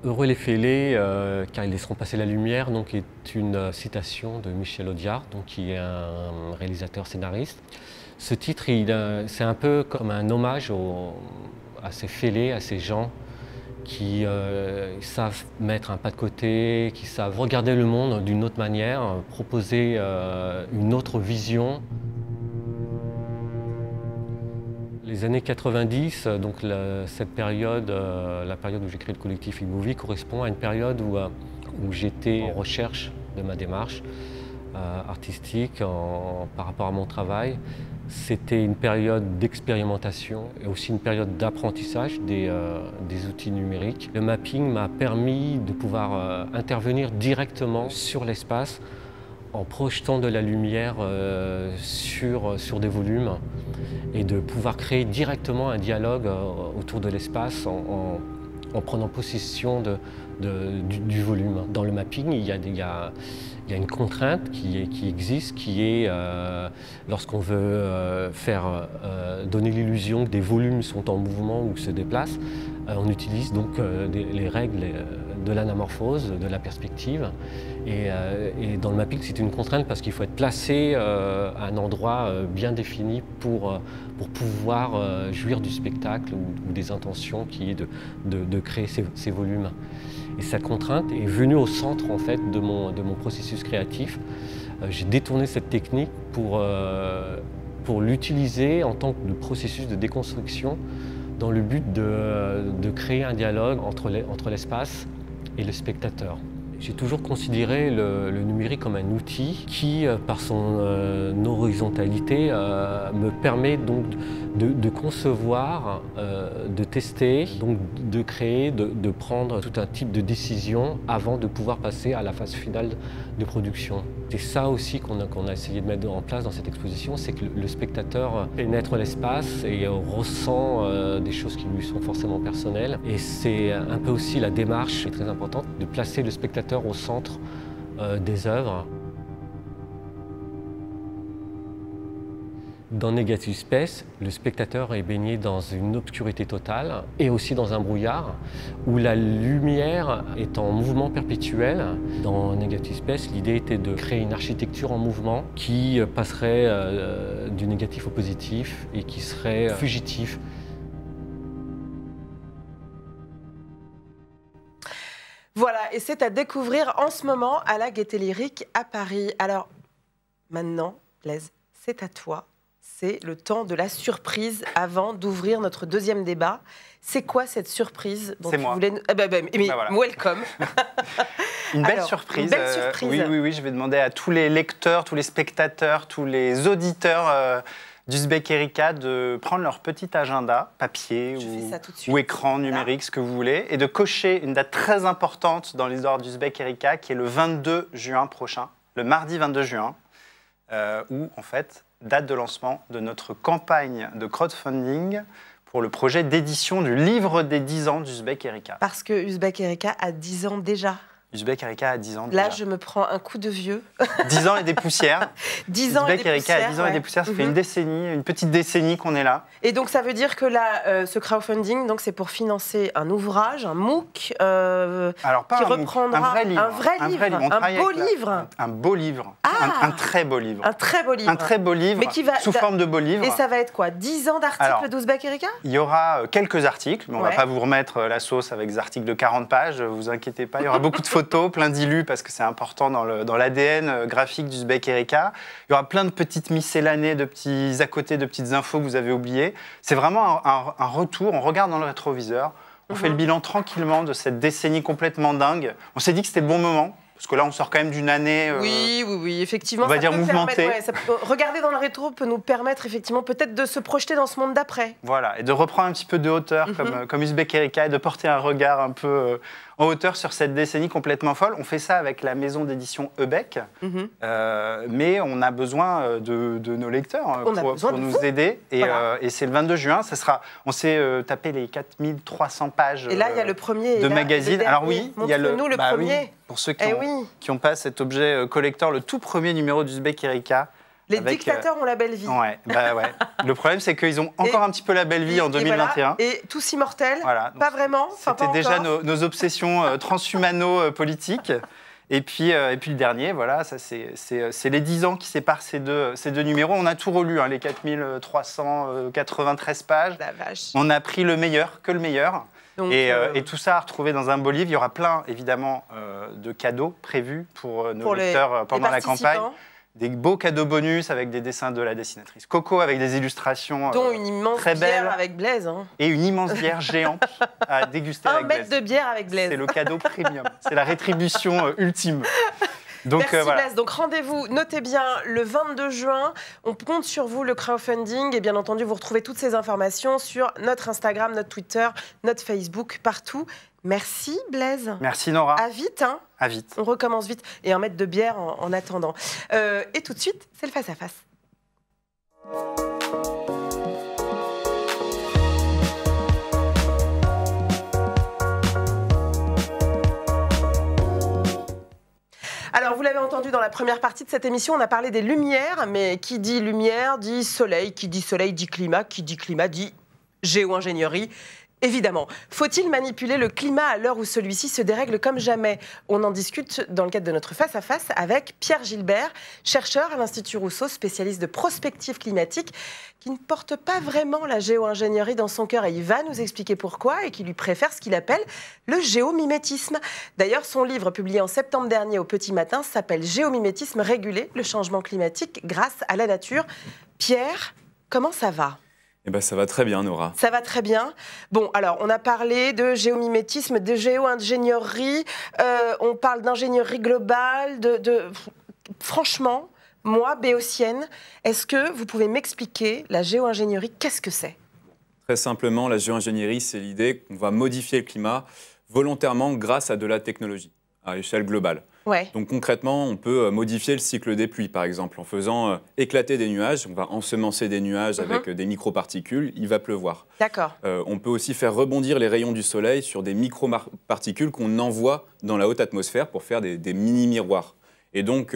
Heureux les fêlés, car ils laisseront passer la lumière, donc est une citation de Michel Audiard, donc, qui est un réalisateur scénariste. Ce titre, c'est un peu comme un hommage à ces fêlés, à ces gens qui savent mettre un pas de côté, qui savent regarder le monde d'une autre manière, proposer une autre vision. Les années 90, donc cette période, la période où j'ai créé le collectif eMovie, correspond à une période où j'étais en recherche de ma démarche artistique par rapport à mon travail. C'était une période d'expérimentation et aussi une période d'apprentissage des outils numériques. Le mapping m'a permis de pouvoir intervenir directement sur l'espace en projetant de la lumière sur des volumes et de pouvoir créer directement un dialogue autour de l'espace en prenant possession du volume. Dans le mapping, il y a une contrainte qui existe, qui est lorsqu'on veut donner l'illusion que des volumes sont en mouvement ou se déplacent, on utilise donc les règles de l'anamorphose, de la perspective. Et dans le mapping, c'est une contrainte parce qu'il faut être placé à un endroit bien défini pour pouvoir jouir du spectacle ou des intentions qui est de créer ces volumes. Et cette contrainte est venue au centre en fait, de mon processus créatif. J'ai détourné cette technique pour l'utiliser en tant que processus de déconstruction dans le but de créer un dialogue entre l'espace et le spectateur. J'ai toujours considéré le numérique comme un outil qui, par son horizontalité, me permet donc de concevoir, de tester, donc de créer, de prendre tout un type de décision avant de pouvoir passer à la phase finale de production. C'est ça aussi qu'on a essayé de mettre en place dans cette exposition, c'est que le spectateur pénètre l'espace et ressent des choses qui lui sont forcément personnelles. Et c'est un peu aussi la démarche, qui est très importante, de placer le spectateur au centre des œuvres. Dans Negative Space, le spectateur est baigné dans une obscurité totale et aussi dans un brouillard où la lumière est en mouvement perpétuel. Dans Negative Space, l'idée était de créer une architecture en mouvement qui passerait du négatif au positif et qui serait fugitif. Voilà, et c'est à découvrir en ce moment à la Gaîté Lyrique à Paris. Alors, maintenant, Blaise, c'est à toi. C'est le temps de la surprise avant d'ouvrir notre deuxième débat. C'est quoi cette surprise dont C'est tu moi. voulais... mais voilà. Welcome. Une belle Alors, surprise. Une belle surprise. Oui, je vais demander à tous les lecteurs, tous les spectateurs, tous les auditeurs d'Uzbek Erika de prendre leur petit agenda, papier ou écran numérique, ce que vous voulez, et de cocher une date très importante dans l'histoire d'Uzbek Erika, qui est le 22 juin prochain, le mardi 22 juin, où, en fait, date de lancement de notre campagne de crowdfunding pour le projet d'édition du livre des 10 ans d'Uzbek Erika. Parce que Uzbek Erika a 10 ans déjà. Uzbek Erika a 10 ans Là, déjà. je me prends un coup de vieux. 10 ans et des poussières. 10 ans et des Uzbek Erika a 10 ans et des poussières. Ça fait une décennie, une petite décennie qu'on est là. Et donc, ça veut dire que là, ce crowdfunding, donc, c'est pour financer un ouvrage, un MOOC, Alors, pas qui un MOOC, reprendra un vrai livre. Un beau livre. Un beau livre. Un très beau livre. Un très beau livre. Un très beau livre, mais qui va, sous forme de beau livre. Et ça va être quoi? 10 ans d'articles d'Uzbek Erika? Il y aura quelques articles, mais on ne va pas vous remettre la sauce avec des articles de 40 pages, vous inquiétez pas. Il y aura beaucoup de photos, plein d'illus, parce que c'est important dans l'ADN graphique d'Uzbek Erika. Il y aura plein de petites miscellanées, de petits à côté, de petites infos que vous avez oubliées. C'est vraiment un retour, on regarde dans le rétroviseur, on fait le bilan tranquillement de cette décennie complètement dingue. On s'est dit que c'était le bon moment. Parce que là, on sort quand même d'une année... Oui, effectivement. On va dire mouvementée. Regarder dans le rétro peut nous permettre, effectivement, peut-être de se projeter dans ce monde d'après. Voilà, et de reprendre un petit peu de hauteur, comme Uzbek Erika, et de porter un regard un peu en hauteur sur cette décennie complètement folle. On fait ça avec la maison d'édition Ebec, mais on a besoin de nos lecteurs pour nous aider. Et c'est le 22 juin, on s'est tapé les 4300 pages et là, il y a le premier de magazine. Alors oui, il y a le premier. Oui, pour ceux qui n'ont pas cet objet collector, le tout premier numéro d'Uzbek Erika. Les dictateurs ont la belle vie. Ouais. Le problème, c'est qu'ils ont encore un petit peu la belle vie en 2021. Et tous immortels, pas vraiment. C'était déjà nos obsessions transhumano-politiques. Et puis le dernier, voilà, c'est les 10 ans qui séparent ces deux numéros. On a tout relu, les 4393 pages. La vache. On a pris le meilleur que le meilleur. Donc, et tout ça à retrouver dans un beau livre. Il y aura plein, évidemment, de cadeaux prévus pour nos lecteurs pendant la campagne. Des beaux cadeaux bonus avec des dessins de la dessinatrice Coco, avec des illustrations dont une immense très belles. Bière avec Blaise. Et une immense bière géante à déguster avec Blaise. 1 mètre de bière avec Blaise. C'est le cadeau premium. C'est la rétribution ultime. Donc, merci voilà. Blaise. Donc rendez-vous, notez bien, le 22 juin. On compte sur vous, le crowdfunding. Et bien entendu, vous retrouvez toutes ces informations sur notre Instagram, notre Twitter, notre Facebook, partout. Merci Blaise. Merci Nora. À vite. À vite. On recommence vite et un mètre de bière en attendant. Et tout de suite, c'est le face-à-face. Alors, vous l'avez entendu dans la première partie de cette émission, on a parlé des lumières, mais qui dit lumière dit soleil dit climat dit géo-ingénierie. Évidemment. Faut-il manipuler le climat à l'heure où celui-ci se dérègle comme jamais? On en discute dans le cadre de notre face-à-face avec Pierre Gilbert, chercheur à l'Institut Rousseau, spécialiste de prospective climatique, qui ne porte pas vraiment la géo-ingénierie dans son cœur et il va nous expliquer pourquoi et qui lui préfère ce qu'il appelle le géomimétisme. D'ailleurs, son livre publié en septembre dernier au Petit Matin s'appelle Géomimétisme, réguler le changement climatique grâce à la nature. Pierre, comment ça va ? Eh ben, ça va très bien, Nora. Ça va très bien. Bon, alors, on a parlé de géomimétisme, de géo-ingénierie, on parle d'ingénierie globale, Franchement, moi, béotienne, est-ce que vous pouvez m'expliquer la géo-ingénierie, qu'est-ce que c'est? Très simplement, la géo-ingénierie, c'est l'idée qu'on va modifier le climat volontairement grâce à de la technologie, à échelle globale. Ouais. Donc concrètement, on peut modifier le cycle des pluies, par exemple, en faisant éclater des nuages. On va ensemencer des nuages avec des microparticules, il va pleuvoir. D'accord. On peut aussi faire rebondir les rayons du soleil sur des microparticules qu'on envoie dans la haute atmosphère pour faire des mini-miroirs. Et donc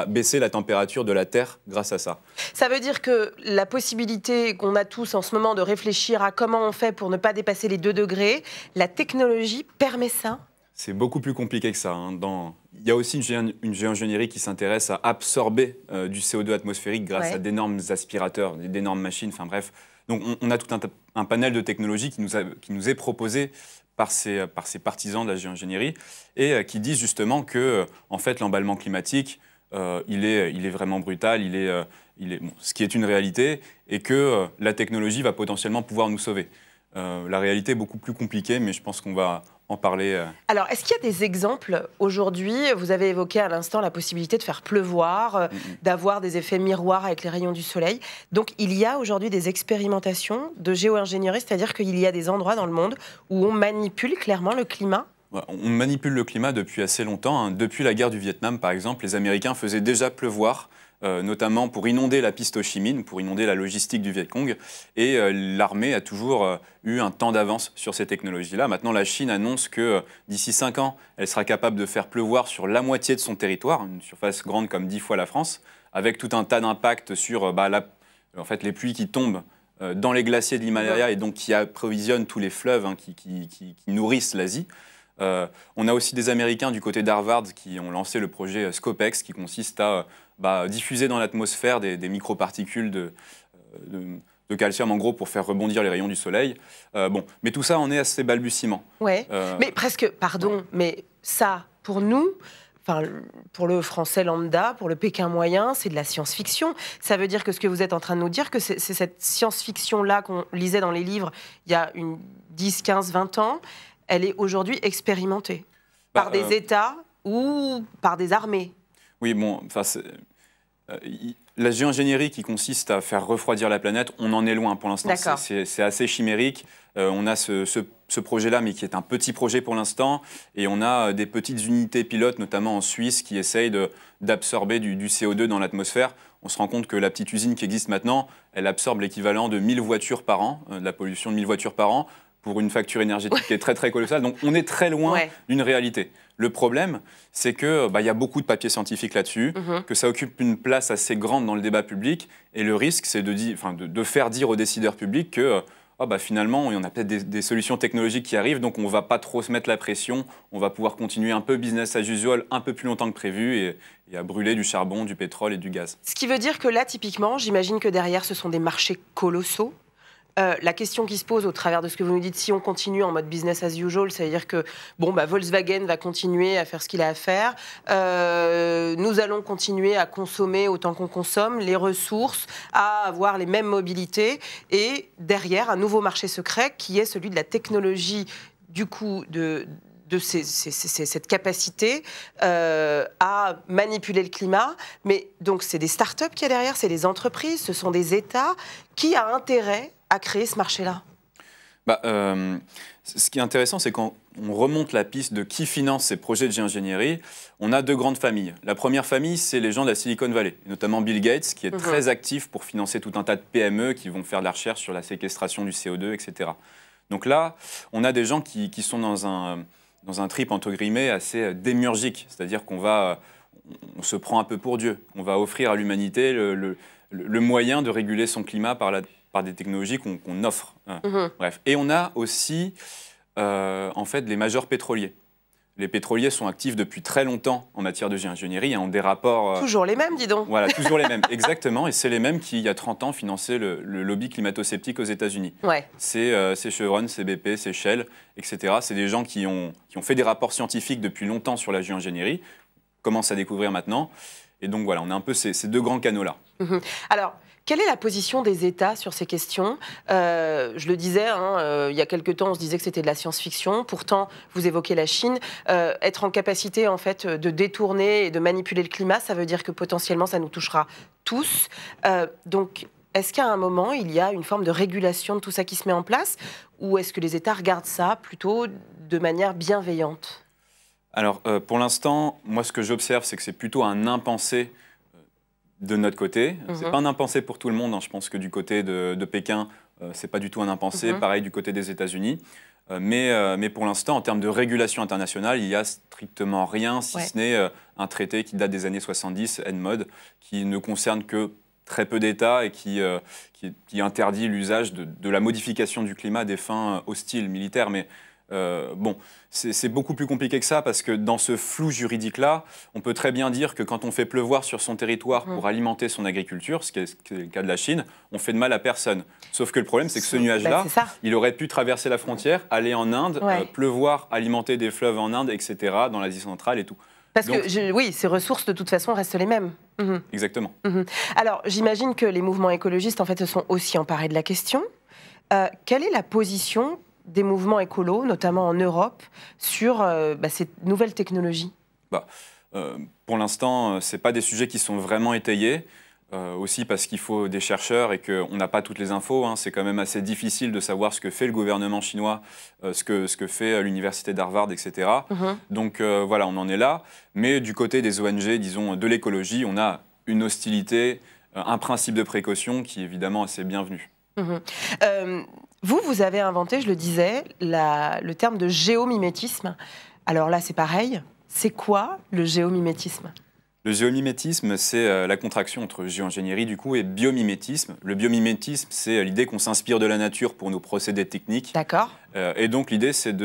baisser la température de la Terre grâce à ça. Ça veut dire que la possibilité qu'on a tous en ce moment de réfléchir à comment on fait pour ne pas dépasser les 2 degrés, la technologie permet ça? C'est beaucoup plus compliqué que ça. Il y a aussi une géo-ingénierie qui s'intéresse à absorber du CO2 atmosphérique grâce à d'énormes aspirateurs, d'énormes machines, enfin bref. Donc on a tout un panel de technologies qui nous est proposé par ces partisans de la géo-ingénierie et qui disent justement que en fait, l'emballement climatique, il est vraiment brutal, ce qui est une réalité, et que la technologie va potentiellement pouvoir nous sauver. La réalité est beaucoup plus compliquée, mais je pense qu'on va en parler. Alors, est-ce qu'il y a des exemples aujourd'hui? Vous avez évoqué à l'instant la possibilité de faire pleuvoir, d'avoir des effets miroirs avec les rayons du soleil. Donc, il y a aujourd'hui des expérimentations de géo-ingénierie, c'est-à-dire qu'il y a des endroits dans le monde où on manipule clairement le climat? On manipule le climat depuis assez longtemps. Hein. Depuis la guerre du Vietnam, par exemple, les Américains faisaient déjà pleuvoir, notamment pour inonder la piste Ho Chi Minh, pour inonder la logistique du Viet Cong. Et l'armée a toujours eu un temps d'avance sur ces technologies-là. Maintenant, la Chine annonce que d'ici 5 ans, elle sera capable de faire pleuvoir sur la moitié de son territoire, une surface grande comme 10 fois la France, avec tout un tas d'impacts sur en fait, les pluies qui tombent dans les glaciers de l'Himalaya et donc qui approvisionnent tous les fleuves qui nourrissent l'Asie. On a aussi des Américains du côté d'Harvard qui ont lancé le projet SCOPEX, qui consiste à diffuser dans l'atmosphère des microparticules de calcium, en gros, pour faire rebondir les rayons du soleil. Mais tout ça, on est assez balbutiement. Ouais. Mais presque, pardon, mais ça, pour nous, pour le français lambda, pour le Pékin moyen, c'est de la science-fiction. Ça veut dire que ce que vous êtes en train de nous dire, que c'est cette science-fiction-là qu'on lisait dans les livres il y a 10, 15, 20 ans, elle est aujourd'hui expérimentée par des États ou par des armées. Oui, la géo-ingénierie qui consiste à faire refroidir la planète, on en est loin pour l'instant. C'est assez chimérique. On a ce projet-là, mais qui est un petit projet pour l'instant. Et on a des petites unités pilotes, notamment en Suisse, qui essayent d'absorber du CO2 dans l'atmosphère. On se rend compte que la petite usine qui existe maintenant, elle absorbe l'équivalent de 1000 voitures par an, de la pollution de 1000 voitures par an, pour une facture énergétique qui est très très colossale. Donc on est très loin d'une réalité. Le problème, c'est qu'il y a beaucoup de papiers scientifiques là-dessus, que ça occupe une place assez grande dans le débat public, et le risque, c'est de faire dire aux décideurs publics que finalement, il y en a peut-être des solutions technologiques qui arrivent, donc on ne va pas trop se mettre la pression, on va pouvoir continuer un peu business as usual un peu plus longtemps que prévu, et à brûler du charbon, du pétrole et du gaz. Ce qui veut dire que là, typiquement, j'imagine que derrière, ce sont des marchés colossaux. La question qui se pose au travers de ce que vous nous dites, si on continue en mode business as usual, ça veut dire que Volkswagen va continuer à faire ce qu'il a à faire, nous allons continuer à consommer autant qu'on consomme, les ressources, à avoir les mêmes mobilités, et derrière, un nouveau marché secret qui est celui de la technologie, du coup, de cette capacité à manipuler le climat. Mais donc, c'est des startups qu'il y a derrière, c'est des entreprises, ce sont des États. Qui a intérêt à créer ce marché-là? Ce qui est intéressant, c'est qu'en on remonte la piste de qui finance ces projets de géo-ingénierie, on a deux grandes familles. La première famille, c'est les gens de la Silicon Valley, notamment Bill Gates, qui est très actif pour financer tout un tas de PME qui vont faire de la recherche sur la séquestration du CO2, etc. Donc là, on a des gens qui sont dans un trip, entre guillemets, assez démiurgique, c'est-à-dire on se prend un peu pour Dieu. On va offrir à l'humanité le moyen de réguler son climat par des technologies qu'on offre. Bref. Et on a aussi, en fait, les majors pétroliers. Les pétroliers sont actifs depuis très longtemps en matière de géo-ingénierie, ont des rapports... Toujours les mêmes, dis donc. Voilà, toujours les mêmes, exactement. Et c'est les mêmes qui, il y a 30 ans, finançaient le lobby climato-sceptique aux États-Unis. Ouais. C'est Chevron, c'est BP, c'est Shell, etc. C'est des gens qui ont fait des rapports scientifiques depuis longtemps sur la géo-ingénierie, commencent à découvrir maintenant. Et donc voilà, on a un peu ces deux grands canaux-là. Alors, quelle est la position des États sur ces questions? Je le disais, il y a quelque temps, on se disait que c'était de la science-fiction. Pourtant, vous évoquez la Chine. Être en capacité, en fait, de détourner et de manipuler le climat, ça veut dire que potentiellement, ça nous touchera tous. Donc, est-ce qu'à un moment, il y a une forme de régulation de tout ça qui se met en place? Ou est-ce que les États regardent ça plutôt de manière bienveillante? Alors, pour l'instant, moi, ce que j'observe, c'est que c'est plutôt un impensé de notre côté. C'est pas un impensé pour tout le monde. Je pense que du côté de Pékin, c'est pas du tout un impensé. Pareil du côté des États-Unis. Mais pour l'instant, en termes de régulation internationale, il y a strictement rien, si ce n'est un traité qui date des années 70, ENMOD, qui ne concerne que très peu d'États et qui interdit l'usage de la modification du climat à des fins hostiles, militaires. Mais bon, c'est beaucoup plus compliqué que ça parce que dans ce flou juridique-là, on peut très bien dire que quand on fait pleuvoir sur son territoire pour alimenter son agriculture, ce qui est le cas de la Chine, on fait de mal à personne. Sauf que le problème, c'est que ce nuage-là, il aurait pu traverser la frontière, aller en Inde, pleuvoir, alimenter des fleuves en Inde, etc., dans l'Asie centrale et tout. Parce que, oui, ces ressources, de toute façon, restent les mêmes. Exactement. Alors, j'imagine que les mouvements écologistes, en fait, se sont aussi emparés de la question. Quelle est la position des mouvements écolos, notamment en Europe, sur ces nouvelles technologies? Pour l'instant, ce n'est pas des sujets qui sont vraiment étayés, aussi parce qu'il faut des chercheurs et qu'on n'a pas toutes les infos. C'est quand même assez difficile de savoir ce que fait le gouvernement chinois, ce que fait l'université d'Harvard, etc. Donc voilà, on en est là. Mais du côté des ONG, disons, de l'écologie, on a une hostilité, un principe de précaution qui est évidemment assez bienvenu. Vous avez inventé, je le disais, le terme de géomimétisme. Alors là, c'est pareil. C'est quoi le géomimétisme? Le géomimétisme, c'est la contraction entre géo-ingénierie du coup et biomimétisme. Le biomimétisme, c'est l'idée qu'on s'inspire de la nature pour nos procédés techniques. D'accord. Et donc l'idée, c'est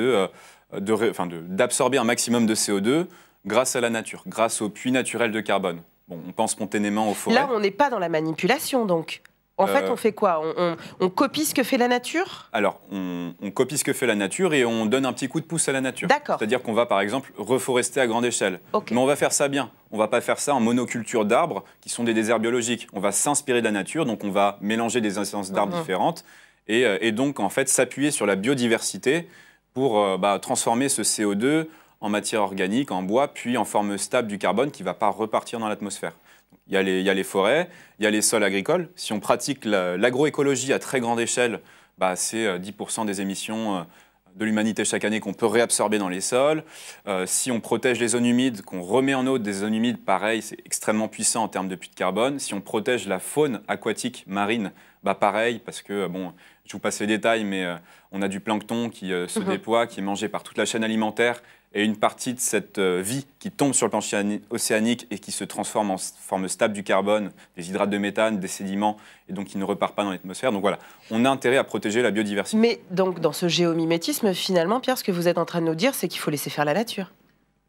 d'absorber un maximum de CO2 grâce à la nature, grâce au puits naturel de carbone. Bon, on pense spontanément aux forêts. Là, on n'est pas dans la manipulation, donc. En fait, on fait quoi? On copie ce que fait la nature? Alors, on copie ce que fait la nature et on donne un petit coup de pouce à la nature. D'accord. C'est-à-dire qu'on va, par exemple, reforester à grande échelle. Okay. Mais on va faire ça bien. On ne va pas faire ça en monoculture d'arbres, qui sont des déserts biologiques. On va s'inspirer de la nature, donc on va mélanger des essences d'arbres différentes et donc, en fait, s'appuyer sur la biodiversité pour transformer ce CO2 en matière organique, en bois, puis en forme stable du carbone qui ne va pas repartir dans l'atmosphère. Il y a les forêts, il y a les sols agricoles. Si on pratique l'agroécologie à très grande échelle, c'est 10% des émissions de l'humanité chaque année qu'on peut réabsorber dans les sols. Si on protège les zones humides, qu'on remet en eau des zones humides, pareil, c'est extrêmement puissant en termes de puits de carbone. Si on protège la faune aquatique marine, pareil, parce que, je vous passe les détails, mais on a du plancton qui se déploie, qui est mangé par toute la chaîne alimentaire. Et une partie de cette vie qui tombe sur le plancher océanique et qui se transforme en forme stable du carbone, des hydrates de méthane, des sédiments, et donc qui ne repart pas dans l'atmosphère. Donc voilà, on a intérêt à protéger la biodiversité. Mais donc dans ce géomimétisme, finalement, Pierre, ce que vous êtes en train de nous dire, c'est qu'il faut laisser faire la nature.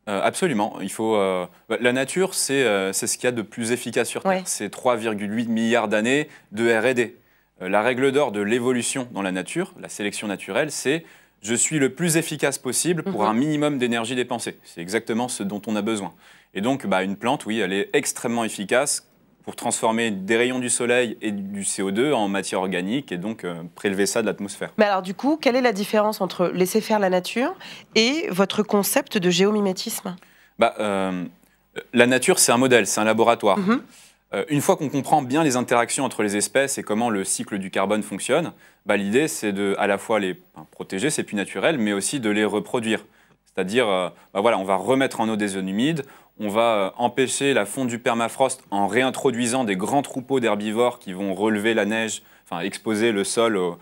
Absolument. Il faut, la nature, c'est ce qu'il y a de plus efficace sur Terre. Ouais. C'est 3,8 milliards d'années de R&D. La règle d'or de l'évolution dans la nature, la sélection naturelle, c'est je suis le plus efficace possible pour un minimum d'énergie dépensée. C'est exactement ce dont on a besoin. Et donc, une plante, oui, elle est extrêmement efficace pour transformer des rayons du soleil et du CO2 en matière organique et donc prélever ça de l'atmosphère. Mais alors, du coup, quelle est la différence entre laisser faire la nature et votre concept de géomimétisme? La nature, c'est un modèle, c'est un laboratoire. Une fois qu'on comprend bien les interactions entre les espèces et comment le cycle du carbone fonctionne, l'idée, c'est de à la fois les protéger, c'est plus naturel, mais aussi de les reproduire. C'est-à-dire, voilà, on va remettre en eau des zones humides, on va empêcher la fonte du permafrost en réintroduisant des grands troupeaux d'herbivores qui vont relever la neige, enfin exposer le sol au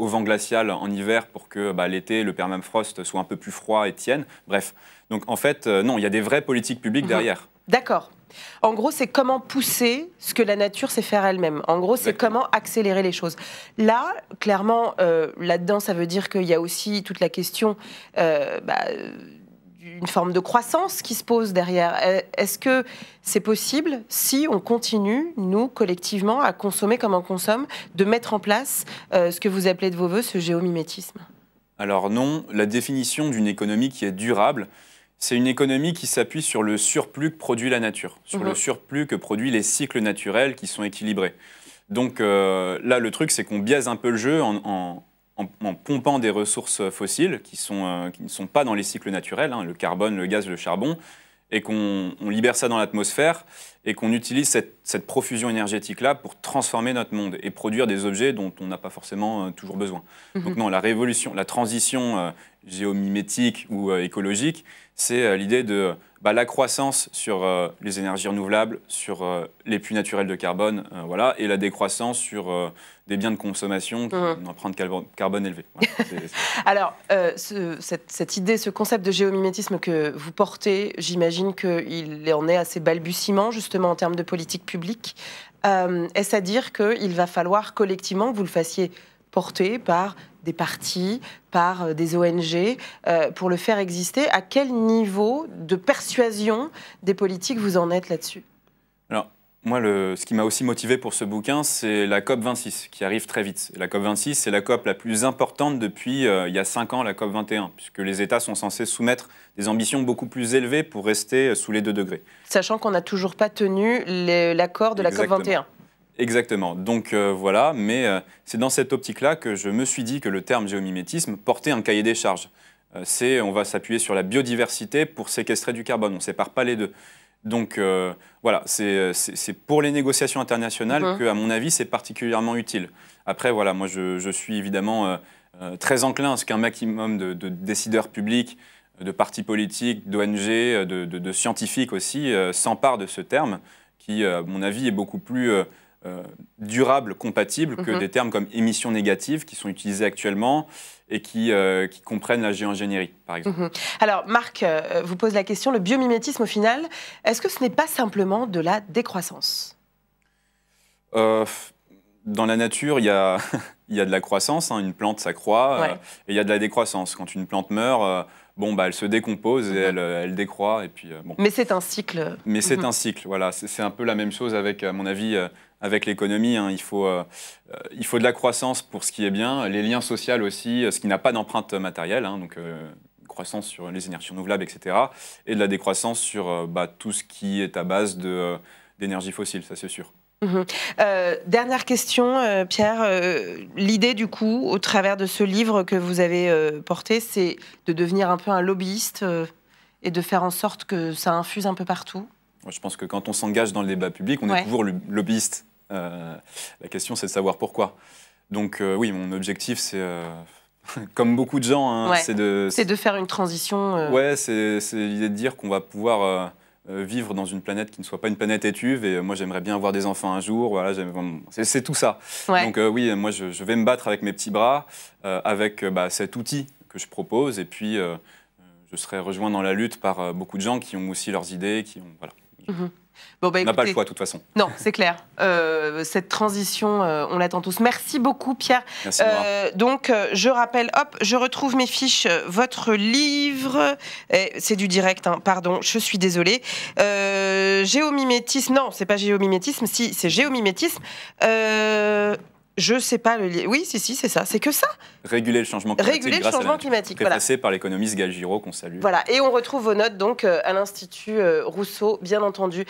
vent glacial en hiver pour que l'été, le permafrost soit un peu plus froid et tienne. Bref, donc en fait, non, il y a des vraies politiques publiques derrière. D'accord. En gros, c'est comment pousser ce que la nature sait faire elle-même. En gros, c'est comment accélérer les choses. Là, clairement, là-dedans, ça veut dire qu'il y a aussi toute la question d'une forme de croissance qui se pose derrière. Est-ce que c'est possible, si on continue, nous, collectivement, à consommer comme on consomme, de mettre en place ce que vous appelez de vos voeux, ce géomimétisme? Alors non, la définition d'une économie qui est durable, c'est une économie qui s'appuie sur le surplus que produit la nature, sur le surplus que produisent les cycles naturels qui sont équilibrés. Donc là, le truc, c'est qu'on biaise un peu le jeu en pompant des ressources fossiles qui ne sont pas dans les cycles naturels, le carbone, le gaz, le charbon, et qu'on libère ça dans l'atmosphère et qu'on utilise cette profusion énergétique-là pour transformer notre monde et produire des objets dont on n'a pas forcément toujours besoin. Donc non, la transition géomimétique ou écologique, c'est l'idée de la croissance sur les énergies renouvelables, sur les puits naturels de carbone, voilà, et la décroissance sur des biens de consommation qui ont une empreinte carbone élevée. Voilà, Alors, cette idée, ce concept de géomimétisme que vous portez, j'imagine qu'il en est assez balbutiement, justement, en termes de politique publique. Est-ce à dire qu'il va falloir collectivement que vous le fassiez porter par des partis, par des ONG, pour le faire exister? À quel niveau de persuasion des politiques vous en êtes là-dessus? Alors, moi, ce qui m'a aussi motivé pour ce bouquin, c'est la COP26, qui arrive très vite. Et la COP26, c'est la COP la plus importante depuis il y a 5 ans, la COP21, puisque les États sont censés soumettre des ambitions beaucoup plus élevées pour rester sous les 2 degrés. Sachant qu'on n'a toujours pas tenu l'accord de la COP21. Exactement. Donc voilà, mais c'est dans cette optique-là que je me suis dit que le terme géomimétisme portait un cahier des charges. On va s'appuyer sur la biodiversité pour séquestrer du carbone, on ne sépare pas les deux. Donc voilà, c'est pour les négociations internationales que, à mon avis, c'est particulièrement utile. Après, voilà, moi je suis évidemment très enclin à ce qu'un maximum de décideurs publics, de partis politiques, d'ONG, de scientifiques aussi, s'emparent de ce terme qui, à mon avis, est beaucoup plus durable, compatible que des termes comme émissions négatives qui sont utilisés actuellement et qui comprennent la géoingénierie, par exemple. Alors, Marc vous pose la question, le biomimétisme, au final, est-ce que ce n'est pas simplement de la décroissance? Dans la nature, il y a de la croissance, une plante, ça croît, et il y a de la décroissance. Quand une plante meurt, elle se décompose et elle décroît. Et puis, Mais c'est un cycle. Mais c'est un cycle, voilà. C'est un peu la même chose avec, à mon avis, avec l'économie. Il faut de la croissance pour ce qui est bien, les liens sociaux aussi, ce qui n'a pas d'empreinte matérielle, donc croissance sur les énergies renouvelables, etc. Et de la décroissance sur tout ce qui est à base d'énergie fossile, ça c'est sûr. Dernière question, Pierre. L'idée, du coup, au travers de ce livre que vous avez porté, c'est de devenir un peu un lobbyiste et de faire en sorte que ça infuse un peu partout? Je pense que quand on s'engage dans le débat public, on est toujours lobbyiste. La question, c'est de savoir pourquoi. Donc oui, mon objectif, c'est, comme beaucoup de gens, c'est de faire une transition. Ouais, c'est l'idée de dire qu'on va pouvoir vivre dans une planète qui ne soit pas une planète étuve. Et moi, j'aimerais bien avoir des enfants un jour. Voilà, c'est tout ça. Donc oui, moi, je vais me battre avec mes petits bras, avec cet outil que je propose. Et puis, je serai rejoint dans la lutte par beaucoup de gens qui ont aussi leurs idées, qui ont... Voilà. On n'a pas le choix, de toute façon. Non, c'est clair. Cette transition, on l'attend tous. Merci beaucoup, Pierre. Merci, donc, je rappelle, je retrouve mes fiches. Votre livre, c'est du direct, pardon, je suis désolée. Géomimétisme, non, c'est pas géomimétisme, si, c'est géomimétisme. Je sais pas le lien. Oui, si, c'est ça. C'est que ça. Réguler le changement climatique. Réguler le changement climatique. Préfacé par l'économiste Gaël Giraud, qu'on salue. Voilà. Et on retrouve vos notes donc à l'Institut Rousseau, bien entendu.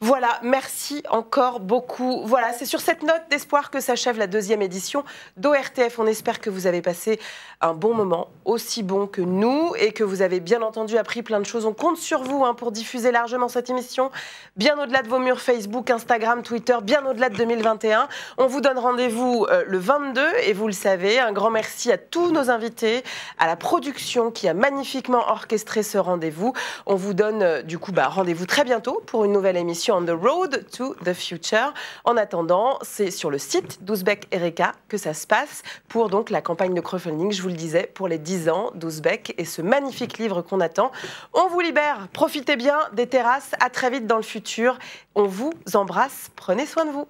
Voilà. Merci encore beaucoup. Voilà. C'est sur cette note d'espoir que s'achève la 2e édition d'ORTF. On espère que vous avez passé un bon moment, aussi bon que nous, et que vous avez bien entendu appris plein de choses. On compte sur vous pour diffuser largement cette émission, bien au-delà de vos murs Facebook, Instagram, Twitter, bien au-delà de 2021. On vous donne rendez-vous rendez-vous le 22 et vous le savez, un grand merci à tous nos invités, à la production qui a magnifiquement orchestré ce rendez-vous. On vous donne du coup rendez-vous très bientôt pour une nouvelle émission On the Road to the Future. En attendant, c'est sur le site d'Ouzbek Ereka que ça se passe pour donc la campagne de crowdfunding, je vous le disais, pour les 10 ans d'Ouzbek et ce magnifique livre qu'on attend. On vous libère, profitez bien des terrasses, à très vite dans le futur. On vous embrasse, prenez soin de vous.